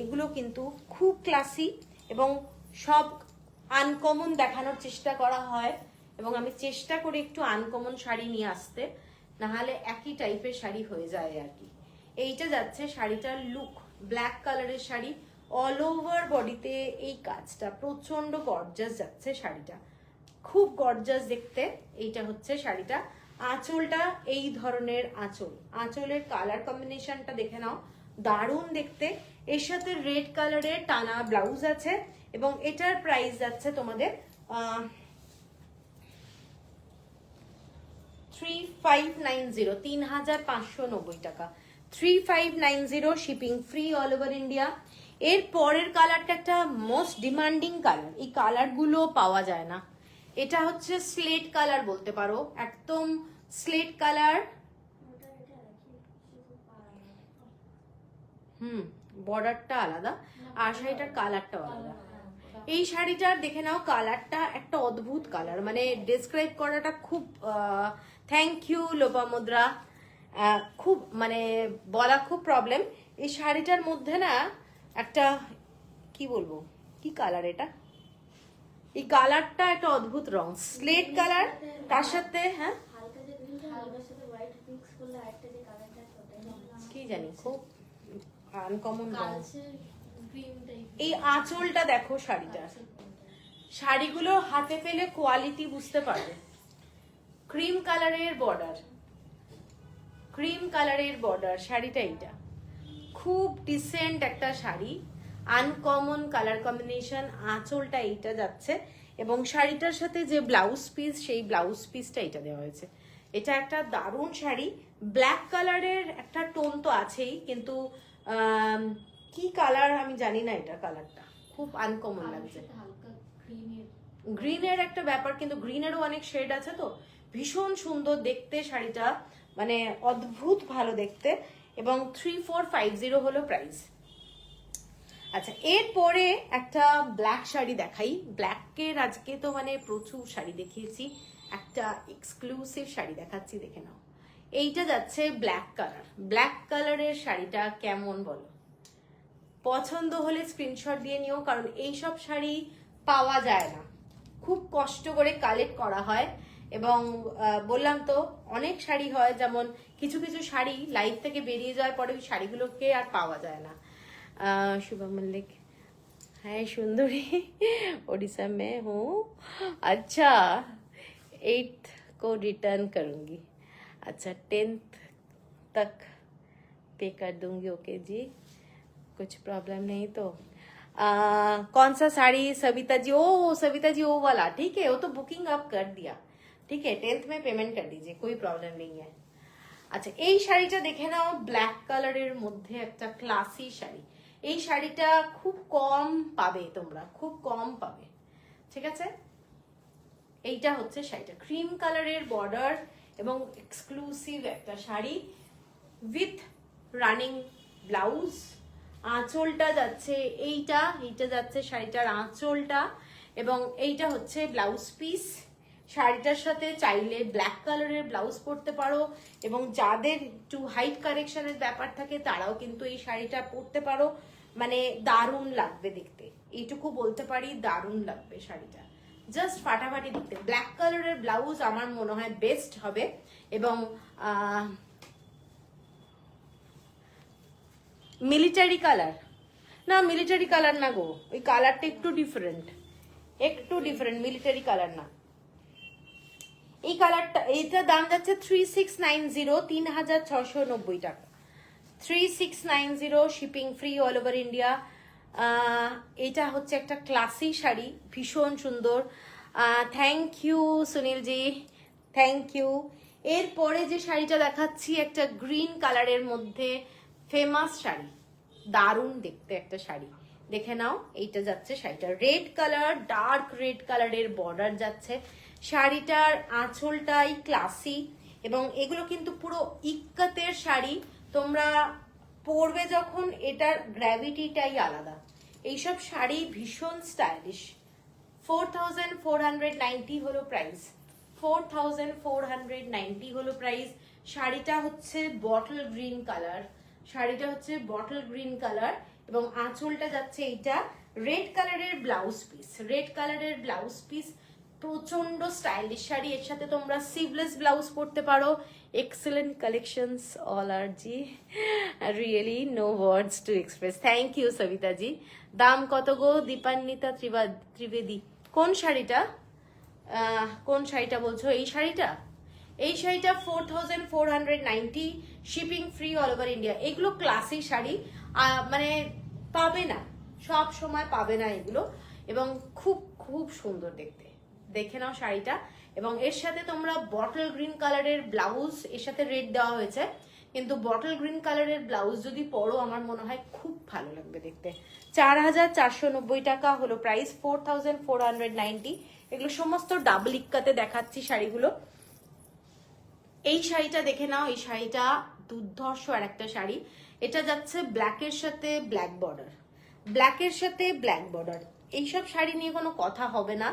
এগুলো কিন্তু খুব ক্লাসি, এবং সব আনকমন দেখানোর চেষ্টা করা হয়, এবং আমি চেষ্টা করি একটু আনকমন শাড়ি নিয়ে আসতে, নাহলে একই টাইপের শাড়ি হয়ে যায় আর কি। এইটা যাচ্ছে শাড়িটার লুক, ব্ল্যাক কালারের শাড়ি, অল ওভার বডিতে এই কাজটা, প্রচন্ড গর্জাস যাচ্ছে শাড়িটা, খুব গর্জাস দেখতে। এইটা হচ্ছে শাড়িটা, আঁচলটা এই ধরনের আঁচল, আঁচলের কালার কম্বিনেশনটা দেখে নাও, দারুণ দেখতে। এর সাথে রেড কালারের টানা ব্লাউজ আছে এবং এটার প্রাইস যাচ্ছে তোমাদের 3590, 3590 টাকা, 3590, shipping free all over India. এর পরের কালারটা একটা মোস্ট ডিমান্ডিং কালার, এই কালারগুলো পাওয়া যায় না। এটা হচ্ছে স্লেট কালার বলতে পারো, একদম স্লেট কালার। বর্ডারটা আলাদা আর শাড়িটার কালারটাও আলাদা। এই শাড়িটার দেখে নাও কালারটা একটা অদ্ভুত কালার, মানে ডেসক্রাইব করাটা খুব, থ্যাংক ইউ লোপামুদ্রা, খুব মানে বলা খুব প্রবলেম। এই শাড়িটার মধ্যে না একটা কি বলবো, কি কালার এটা, এই কালারটা একটা অদ্ভুত রং, স্লেট কালার, তার সাথে হ্যাঁ কি জানি খুব আনকমন রং। এই আঁচলটা দেখো শাড়িটার, শাড়িগুলো হাতে পেলে কোয়ালিটি বুঝতে পারবে। ক্রিম কালারের বর্ডার, ক্রিম কালারের বর্ডার, শাড়িটা এইটা খুব ডিসেন্ট একটা শাড়ি, আনকমন কালার কম্বিনেশন, আঁচলটা এইটা যাচ্ছে এবং শাড়িটার সাথে যে ব্লাউজ পিস, সেই ব্লাউজ পিসটা এটা দেওয়া হয়েছে। এটা একটা দারুণ শাড়ি, ব্ল্যাক কালারের একটা টোন তো আছেই, কিন্তু কি কালার আমি জানি না, এটা কালারটা খুব আনকমন লাগছে। গ্রিনের একটা ব্যাপার, কিন্তু গ্রিনেরও অনেক শেড আছে, তো ভীষণ সুন্দর দেখতে শাড়িটা, মানে অদ্ভুত ভালো দেখতে, এবং 3450 হলো প্রাইস। আচ্ছা, এরপরে একটা ব্ল্যাক শাড়ি দেখাই। ব্ল্যাকের আজকে তো মানে প্রচুর শাড়ি দেখিয়েছি, একটা এক্সক্লুসিভ শাড়ি দেখাচ্ছি, দেখে নাও। এইটা যাচ্ছে ব্ল্যাক কালার, ব্ল্যাক কালারের শাড়িটা কেমন বলো? পছন্দ হলে স্ক্রিনশট দিয়ে নিও, কারণ এইসব শাড়ি পাওয়া যায় না, খুব কষ্ট করে কালেক্ট করা হয়। এবং বললাম তো অনেক শাড়ি হয়, যেমন কিছু কিছু শাড়ি লাইফ থেকে বেরিয়ে যাওয়ার পরে ওই শাড়িগুলোকে আর পাওয়া যায় না। शुभम मल्लिक, है सुंदरी, उड़ीसा में हूँ। अच्छा, 8th को रिटर्न करूँगी। अच्छा, 10th तक पे कर दूंगी। ओके जी, कुछ प्रॉब्लम नहीं तो। कौन सा साड़ी सविता जी? ओ सविता जी, वो वाला ठीक है, वो तो बुकिंग आप कर दिया, ठीक है, 10th में पेमेंट कर दीजिए, कोई प्रॉब्लम नहीं है। আচ্ছা, এই শাড়িটা দেখে নাও, ব্ল্যাক কালারের মধ্যে একটা ক্লাসি শাড়ি। এই শাড়িটা খুব কম পাবে, তোমরা খুব কম পাবে, ঠিক আছে। এইটা হচ্ছে শাড়িটা, ক্রিম কালারের বর্ডার এবং এক্সক্লুসিভ একটা শাড়ি উইথ রানিং ব্লাউজ। আঁচলটা যাচ্ছে এইটা, এইটা যাচ্ছে শাড়িটার আঁচলটা, এবং এইটা হচ্ছে ব্লাউজ পিস। শাড়িটার সাথে চাইলে ব্ল্যাক কালারের ব্লাউজ পরতে পারো, এবং যাদের একটু হাইট কারেকশনের ব্যাপার থাকে তারাও কিন্তু এই শাড়িটা পরতে পারো, মানে দারুণ লাগবে দেখতে, এইটুকু বলতে পারি, দারুণ লাগবে শাড়িটা, জাস্ট ফাটাফাটি দেখতে। ব্ল্যাক কালারের ব্লাউজ আমার মনে হয় বেস্ট হবে। এবং মিলিটারি কালার না, মিলিটারি কালার না গো, ওই কালারটা একটু ডিফারেন্ট, একটু ডিফারেন্ট, মিলিটারি কালার না। এই কালারটা, এইটার দাম যাচ্ছে 3690, 3690 টাকা, 3690, shipping free all over India. এটা হচ্ছে একটা ক্লাসি শাড়ি, ভীষণ সুন্দর। Thank you Sunil ji, thank you. এরপরে যে শাড়িটা দেখাচ্ছি একটা গ্রিন কালারের মধ্যে ফেমাস শাড়ি, দারুণ দেখতে একটা শাড়ি, দেখে নাও। এইটা যাচ্ছে শাড়িটা রেড কালার, ডার্ক রেড কালারের বর্ডার যাচ্ছে। শাড়িটার আঁচলটাই ক্লাসি, এবং এগুলো কিন্তু পুরো ইক্কাতের শাড়ি, তোমরা পরবে যখন এটার গ্র্যাভিটিটাই আলাদা। এইসব শাড়ি ভীষণ স্টাইলিশ। 4490 হলো প্রাইস, 4490 হলো প্রাইস। শাড়িটা হচ্ছে বটল গ্রিন কালার, শাড়িটা হচ্ছে বটল গ্রিন কালার, এবং আঁচলটা যাচ্ছে এইটা রেড কালারের ব্লাউজ পিস, রেড কালারের ব্লাউজ পিস, প্রচন্ড স্টাইলিশ শাড়ি। এর সাথে তোমরা সিভলেস ব্লাউজ পরতে পারো। Excellent collections all are ji, really no words to express. Thank you Sabita ji. দাম কত গো? দীপান্বিতা ত্রিবেদী। কোন শাড়িটা, কোন শাড়িটা বলছো? এই শাড়িটা, এই শাড়িটা 4490, shipping free all over India. এগুলো ক্লাসিক শাড়ি, মানে পাবে না, সব সময় পাবে না এগুলো, এবং খুব খুব সুন্দর দেখতে। দেখে নাও শাড়িটা। এবং এর সাথে তোমরা বটল গ্রিন কালারের ব্লাউজ, এর সাথে রেড দেওয়া হয়েছে, কিন্তু বটল গ্রিন কালারের ব্লাউজ যদি পরো আমার মনে হয় খুব ভালো লাগবে দেখতে। 4490 টাকা হলো প্রাইস, 4490। এগুলো সমস্ত ডাবল ইক্কাতে দেখাচ্ছি শাড়িগুলো। এই শাড়িটা দেখে নাও, এই শাড়িটা দুর্ধর্ষ আর একটা শাড়ি। এটা যাচ্ছে ব্ল্যাকের সাথে ব্ল্যাক বর্ডার, ব্ল্যাকের সাথে ব্ল্যাক বর্ডার। এইসব শাড়ি নিয়ে কোনো কথা হবে না।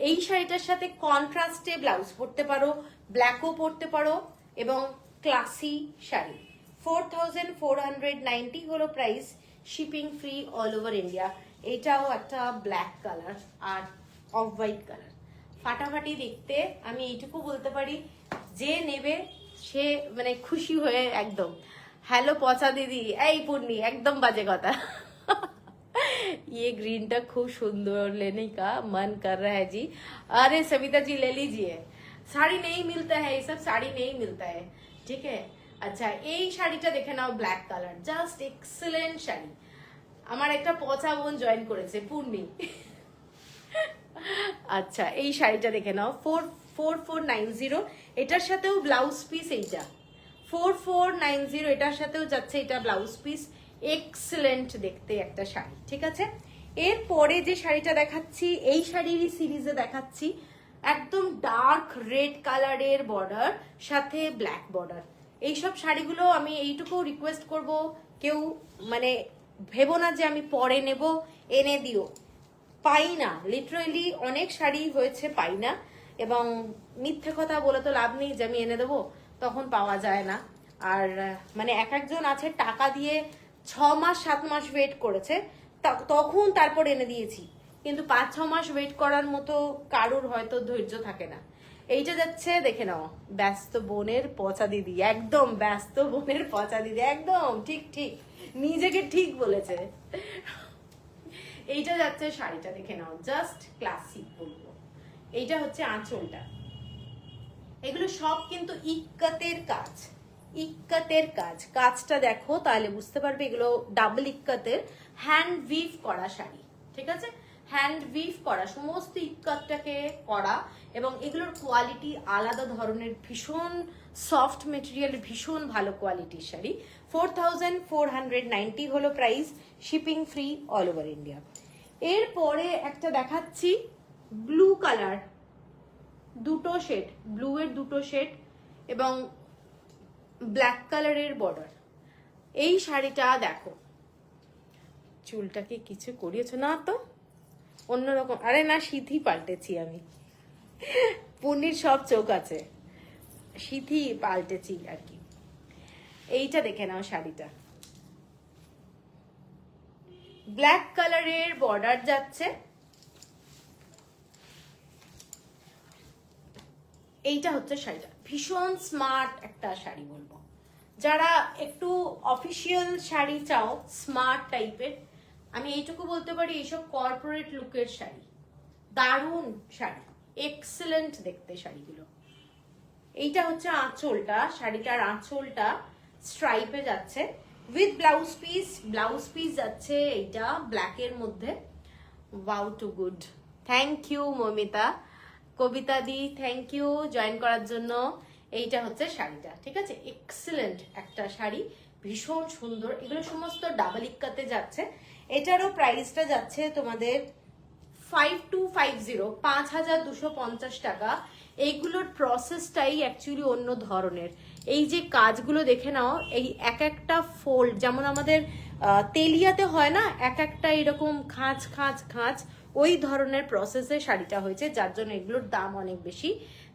এই শাড়িটার সাথে কন্ট্রাস্টে ব্লাউজ পরতে পারো, ব্ল্যাকও পরতে পারো, এবং ক্লাসি শাড়ি। 4490 হলো price, shipping free all over India. এটাও একটা ব্ল্যাক কালার আর অফ হোয়াইট কালার, ফাটাফাটি দেখতে। আমি এইটুকু বলতে পারি, যে নেবে সে মানে খুশি হয়ে একদম। হ্যালো পচা দিদি, এই পূর্ণি একদম বাজে কথা। ये ग्रीनটা খুব সুন্দর, लेने का मन कर रहा है जी। अरे सविता जी ले लीजिए, साड़ी नहीं मिलता है, ये सब साड़ी नहीं मिलता है, ठीक है। আচ্ছা, এই শাড়িটা দেখে নাও, black colour, just excellent sari. আমার একটা পচা বোন জয়েন করেছে, পূর্ণি। আচ্ছা, এই শাড়িটা দেখে নাও, 4490। এটার সাথেও ব্লাউজ পিস, এইটা 4490, এটার সাথেও যাচ্ছে এটা ব্লাউজ পিস। এক্সেলেন্ট দেখতে একটা শাড়ি, ঠিক আছে। এরপরে যে শাড়িটা দেখাচ্ছি, এই শাড়িরই সিরিজে দেখাচ্ছি, একদম ডার্ক রেড কালারের বর্ডার, সাথে ব্ল্যাক বর্ডার। এইসব শাড়িগুলো আমি এইটুকু রিকোয়েস্ট করব, কেউ মানে ভেবো না যে আমি পরে নেব, এনে দিও। পাই না, লিটারালি অনেক শাড়ি হয়েছে পাই না, এবং মিথ্যে কথা বলে তো লাভ নেই যে আমি এনে দেবো, তখন পাওয়া যায় না। আর মানে এক একজন আছে টাকা দিয়ে 6 মাস 7 মাস ওয়েট করেছে, তখন তারপর এনে দিয়েছি, কিন্তু 5-6 মাস ওয়েট করার মতো কারুর হয়তো ধৈর্য থাকে না। এইটা যাচ্ছে দেখে নাও, ব্যস্ত বোনের পচা দিদি, একদম ব্যস্ত বোনের পচা দিদি, একদম ঠিক ঠিক, নিজেকে ঠিক বলেছে। এইটা যাচ্ছে শাড়িটা দেখে নাও, জাস্ট ক্লাসিক বলবো। এইটা হচ্ছে আঁচলটা। এগুলো সব কিন্তু ইক্কাতের কাজ, ইক্কাতের কাজ। কাজটা দেখো তাহলে বুঝতে পারবে, এগুলো ডাবল ইক্কাতের হ্যান্ড উইভ করা শাড়ি, ঠিক আছে। হ্যান্ড উইভ করা, সমস্ত ইক্কাতটাকে করা, এবং এগুলোর কোয়ালিটি আলাদা ধরনের, ভীষণ সফট মেটেরিয়াল, ভীষণ ভালো কোয়ালিটির শাড়ি। 4490 হলো price, shipping free all over India. এরপরে একটা দেখাচ্ছি ব্লু কালার, দুটো শেড, ব্লু এর দুটো শেড এবং ব্ল্যাক কালারের বর্ডার। এই শাড়িটা দেখো, চুলটাকে কিছু করিয়েছো না তো, অন্যরকম। আরে না, সিথি পাল্টেছি আমি, পূর্ণির সব চোখ আছে, সিথি পাল্টেছি আর কি। এইটা দেখে নাও শাড়িটা, ব্ল্যাক কালারের বর্ডার যাচ্ছে। এইটা হচ্ছে শাড়িটা, ভীষণ স্মার্ট একটা শাড়ি বলবো। যারা একটু অফিসিয়াল শাড়ি চাও, স্মার্ট টাইপের, আমি এইটুকু বলতে পারি, এইসব কর্পোরেট লুকের শাড়ি, দারুণ শাড়ি, এক্সেলেন্ট দেখতে শাড়িগুলো। এইটা হচ্ছে আঁচলটা, শাড়িটার আঁচলটা স্ট্রাইপে যাচ্ছে with blouse piece. Blouse piece যাচ্ছে এইটা ব্ল্যাকের মধ্যে। Wow, too good. Thank you Momita, Kabita di thank you join করার জন্য। এইটা হচ্ছে শাড়িটা, ঠিক আছে। এক্সেলেন্ট একটা শাড়ি, ভীষণ সুন্দর। এগুলো সমস্ত ডাবল ইক্কাতে যাচ্ছে। এটারও প্রাইসটা যাচ্ছে তোমাদের 5250, 5250 টাকা। এইগুলোর প্রসেসটাই অ্যাকচুয়ালি অন্য ধরনের। এই যে কাজগুলো দেখে নাও, এই এক একটা ফোল্ড, যেমন আমাদের তেলিয়াতে হয় না, এক একটা এরকম খাঁজ খাঁজ খাঁজ, ওই ধরনের প্রসেসে শাড়িটা হয়েছে, যার জন্য এগুলোর দাম অনেক বেশি।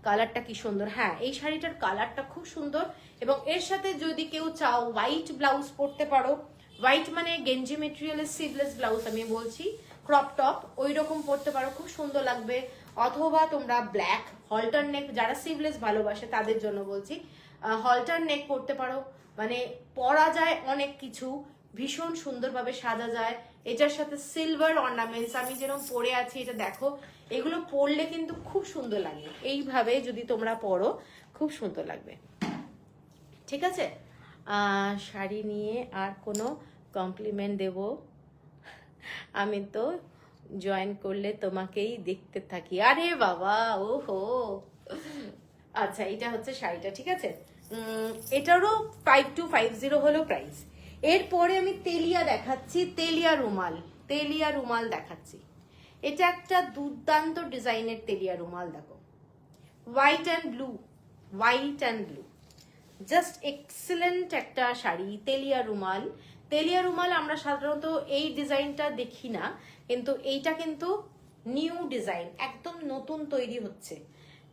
কালারটা কি সুন্দর, হ্যাঁ এই শাড়িটার কালারটা খুব সুন্দর। এবং এর সাথে যদি কেউ চাও হোয়াইট ব্লাউজ পরতে পারো, হোয়াইট মানে গেঞ্জি মেটেরিয়ালের সিভলেস ব্লাউজ আমি বলছি, ক্রপ টপ, ওই রকম পরতে পারো, খুব সুন্দর লাগবে। অথবা তোমরা ব্ল্যাক হলটার নেক, যারা সিভলেস ভালোবাসে তাদের জন্য বলছি, হলটার নেক পরতে পারো, মানে পরা যায় অনেক কিছু, ভীষণ সুন্দরভাবে সাজা যায়। এটার সাথে সিলভার অর্নামেন্টস, আমি যেরকম পরে আছি এটা দেখো, এগুলো পরলে কিন্তু খুব সুন্দর লাগে। এইভাবে যদি তোমরা পরো খুব সুন্দর লাগবে। ঠিক আছে, শাড়ি নিয়ে আর কোনো কমপ্লিমেন্ট দেব? আমি তো জয়েন করলে তোমাকেই দেখতে থাকি। আরে বাবা, ওহো, আচ্ছা এটা হচ্ছে শাড়িটা। ঠিক আছে, এটারও 5250 হলো প্রাইস। এরপরে আমি তেলিয়া দেখাচ্ছি, তেলিয়া রুমাল, তেলিয়া রুমাল দেখাচ্ছি। এটা একটা দুর্দান্ত ডিজাইনের তেলিয়া রুমাল, দেখো white and blue, white and blue, just excellent একটা শাড়ি। তেলিয়া রুমাল, তেলিয়া রুমাল আমরা সাধারণত এই ডিজাইনটা দেখি না, কিন্তু এইটা কিন্তু নিউ ডিজাইন, একদম নতুন তৈরি হচ্ছে।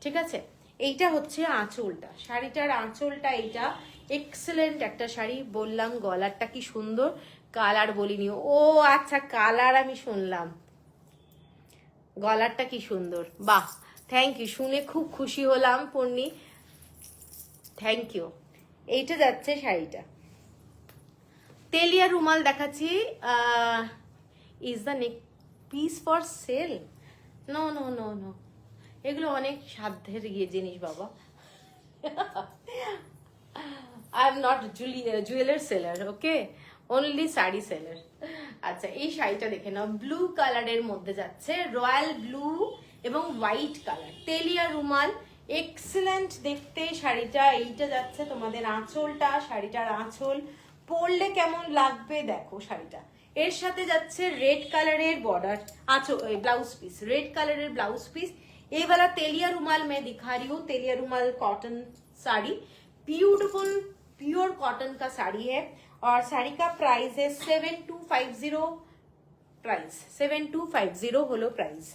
ঠিক আছে, এইটা হচ্ছে আঁচলটা, শাড়িটার আঁচলটা এইটা এক্সেলেন্ট একটা শাড়ি। বললাম গলারটা কি সুন্দর, কালার বলিনি। ও আচ্ছা, কালার আমি শুনলাম, গলারটা কি সুন্দর, বাহ, থ্যাংক ইউ, শুনে খুব খুশি হলাম পূর্ণি, থ্যাংক ইউ। এইটা যাচ্ছে শাড়িটা। তেলিয়া রুমাল দেখাচ্ছি। Is the neck piece for sale? No no no no, এগুলো অনেক সাধ্যের গিয়ে জিনিস বাবা। I am not jeweller seller, okay, only sari seller. আচ্ছা, এই শাড়িটা দেখে নাও, ব্লু কালারের মধ্যে যাচ্ছে, রয়্যাল ব্লু এবং white colour, Telia Rumal, excellent দেখতে শাড়িটা। এইটা যাচ্ছে তোমাদের আঁচলটা, শাড়িটার আঁচল পরলে কেমন লাগবে দেখো শাড়িটা। এর সাথে যাচ্ছে রেড কালারের बॉर्डर, आंचल blouse piece, red colour blouse piece. ये वाला तेलिया रुमाल मैं दिखा रही हूँ, तेलिया रुमाल cotton sari, beautiful pure cotton का साड़ी है। और साड़ी का प्राइस है 7250, प्राइस 7250 হলো প্রাইস।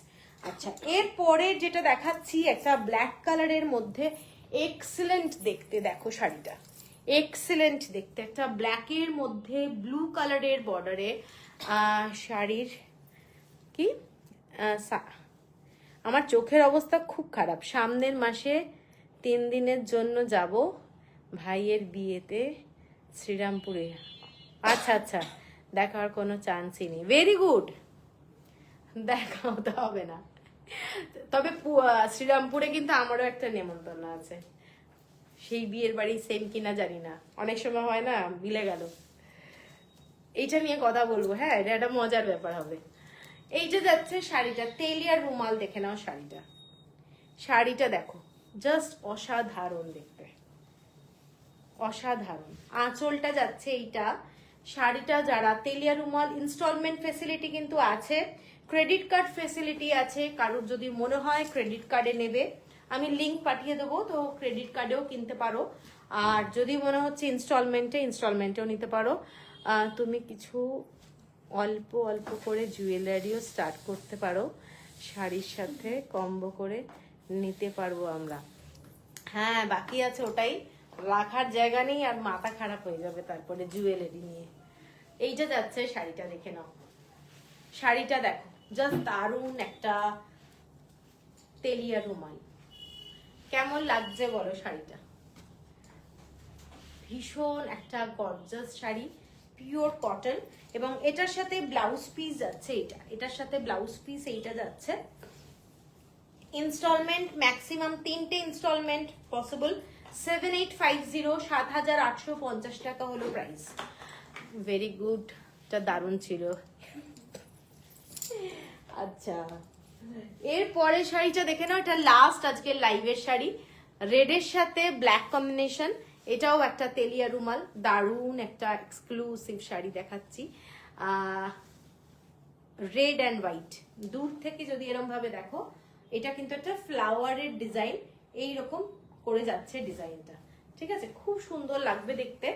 আচ্ছা, এরপরে যেটা দেখাচ্ছি একটা ব্ল্যাক কালারের মধ্যে, এক্সেলেন্ট দেখতে, দেখো শাড়িটা এক্সেলেন্ট দেখতে, একটা ব্ল্যাকের মধ্যে ব্লু কালারের বর্ডারে শাড়ির কি আমার চোখের অবস্থা খুব খারাপ। সামনের মাসে 3 দিনের জন্য যাব ভাইয়ের বিয়েতে শ্রীরামপুরে। আচ্ছা আচ্ছা, দেখার কোনো চান্সই নেই, ভেরি গুড, দেখা হতে হবে না। তবে শ্রীরামপুরে কিন্তু আমারও একটা নেমন্তন্ন আছে, সেই বিয়ের বাড়ি সেম কিনা জানি না, অনেক সময় হয় না মিলে গেল। এইটা নিয়ে কথা বলবো, হ্যাঁ, এটা একটা মজার ব্যাপার হবে। এইটা যাচ্ছে শাড়িটা, তেলিয়ার রুমাল দেখে নাও শাড়িটা, শাড়িটা দেখো জাস্ট অসাধারণ দেখতে, অসাধারণ। আঁচলটা যাচ্ছে এইটা, শাড়িটা যারা তেলিয়া রুমাল, ইনস্টলমেন্ট ফেসিলিটি কিন্তু আছে, ক্রেডিট কার্ড ফেসিলিটি আছে, কারোর যদি মনে হয় ক্রেডিট কার্ডে নেবে আমি লিংক পাঠিয়ে দেবো, তো ক্রেডিট কার্ডেও কিনতে পারো। আর যদি মনে হচ্ছে ইনস্টলমেন্টেও নিতে পারো। তুমি কিছু অল্প অল্প করে জুয়েলারিও স্টার্ট করতে পারো, শাড়ির সাথে কম্বো করে নিতে পারবো আমরা। হ্যাঁ, বাকি আছে, ওটাই রাখার জায়গা নেই আর মাথা খারাপ হয়ে যাবে তারপরে জুয়েলারি নিয়ে। এইটা যাচ্ছে শাড়িটা, দেখে নাও শাড়িটা, দেখো জাস্ট দারুণ একটা তেলিয়া রুমাল, কেমন লাগছে বলো শাড়িটা? ভীষণ একটা গর্জাস শাড়ি, পিওর কটন, এবং এটার সাথে ব্লাউজ পিস যাচ্ছে, এটার সাথে ব্লাউজ পিস এইটা যাচ্ছে। ইনস্টলমেন্ট ম্যাক্সিমাম 3টে ইনস্টলমেন্ট পসিবল, 7850, 7850 টাকা হলো প্রাইস। ভেরি গুড, এটা দারুণ ছিল। আচ্ছা, এরপরে শাড়িটা দেখে নাও, এটা লাস্ট আজকের লাইভের শাড়ি, রেডের সাথে ব্ল্যাক কম্বিনেশন, এটাও একটা তেলিয়া রুমাল, দারুণ একটা এক্সক্লুসিভ শাড়ি দেখাচ্ছি। রেড অ্যান্ড হোয়াইট, দূর থেকে যদি এরকম ভাবে দেখো, এটা কিন্তু একটা ফ্লাওয়ারের ডিজাইন, এইরকম করে যাচ্ছে ডিজাইনটা। ঠিক আছে, খুব সুন্দর লাগবে দেখতে,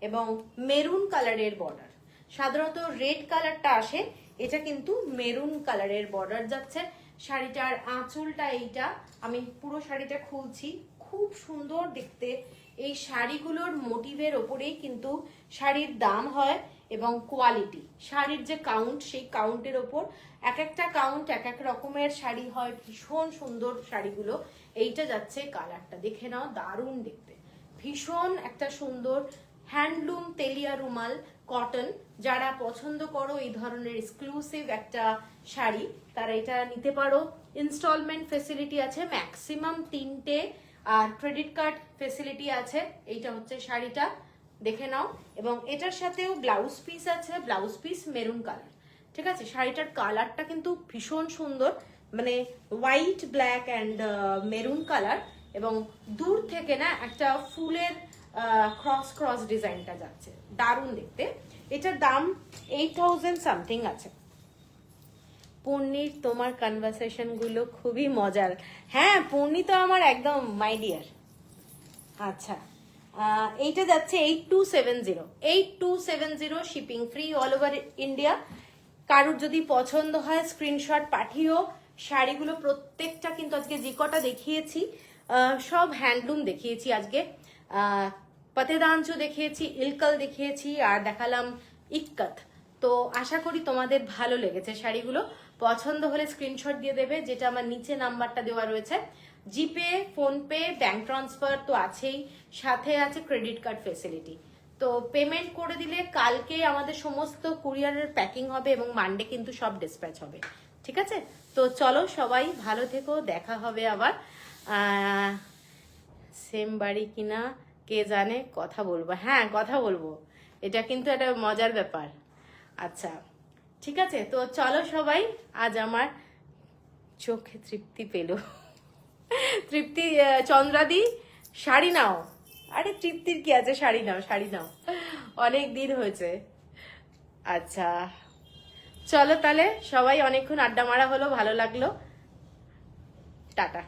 এবং মেরুন কালারের বর্ডার, সাধারণত রেড কালারটা আসে, এটা কিন্তু মেরুন কালারের বর্ডার যাচ্ছে। শাড়িটার আঁচলটা এইটা, আমি পুরো শাড়িটা খুলছি, খুব সুন্দর দেখতে। এই শাড়িগুলোর মোটিভের ওপরেই কিন্তু শাড়ির দাম হয়, এবং কোয়ালিটি, শাড়ির যে কাউন্ট, সেই কাউন্টের ওপর এক একটা কাউন্ট এক এক রকমের শাড়ি হয়, ভীষণ সুন্দর শাড়িগুলো। এইটা যাচ্ছে কালারটা দেখে নাও, দারুণ দেখতে, ভীষণ একটা সুন্দর হ্যান্ডলুম তেলিয়া রুমাল, কটন, যারা পছন্দ করো এই ধরনের এক্সক্লুসিভ একটা শাড়ি তারা এটা নিতে পারো। ইনস্টলমেন্ট ফেসিলিটি আছে ম্যাক্সিমাম 3টে, আর ক্রেডিট কার্ড ফেসিলিটি আছে। এইটা হচ্ছে শাড়িটা, দেখে নাও। এবং এটার সাথেও ব্লাউজ পিস আছে, ব্লাউজ পিস মেরুন কালার। ঠিক আছে, শাড়িটার কালারটা কিন্তু ভীষণ সুন্দর, মানে white black and maroon colour, এবং দূর থেকে না একটা ফুলের ক্রস ক্রস ডিজাইনটা যাচ্ছে, দারুণ দেখতে। এটার দাম 8000 সামথিং আছে। পূর্ণির তোমার কনভারসেশন গুলো খুবই মজার। হ্যাঁ, পূর্ণি তো আমার একদম মাই ডিয়ার। আচ্ছা, এইটা যাচ্ছে 8270 shipping free all over India. কারুর যদি পছন্দ হয় স্ক্রিনশট পাঠিও। শাড়িগুলো প্রত্যেকটা কিন্তু আজকে যে কটা দেখিয়েছি সব হ্যান্ডলুম দেখিয়েছি আজকে। পাতেদাঞ্চু দেখিয়েছি, ইলকাল দেখিয়েছি, আর দেখালাম ইক্কত। তো আশা করি তোমাদের ভালো লেগেছে শাড়িগুলো। পছন্দ হলে স্ক্রিনশট দিয়ে দেবে, যেটা আমার নিচে নাম্বারটা দেওয়া রয়েছে। জিপে, ফোনপে, ব্যাংক ট্রান্সফার তো আছেই, সাথে আছে ক্রেডিট কার্ড ফেসিলিটি। তো পেমেন্ট করে দিলে কালকে আমাদের সমস্ত কুরিয়ারের প্যাকিং হবে এবং মানডে কিন্তু সব ডিসপ্যাচ হবে। ঠিক আছে, তো চলো সবাই ভালো থেকো, দেখা হবে আবার। সেম বাড়ি কিনা কে জানে, কথা বলবো। হ্যাঁ, কথা বলবো, এটা কিন্তু একটা মজার ব্যাপার। আচ্ছা ঠিক আছে, তো চলো সবাই, আজ আমার চোখে তৃপ্তি পেল। তৃপ্তি, চন্দ্রাদি শাড়ি নাও। আরে তৃপ্তির কি আছে, শাড়ি নাও, শাড়ি নাও, অনেক দিন হয়েছে। আচ্ছা চলো তাহলে সবাই, অনেকক্ষণ আড্ডা মারা হলো, ভালো লাগলো, টাটা।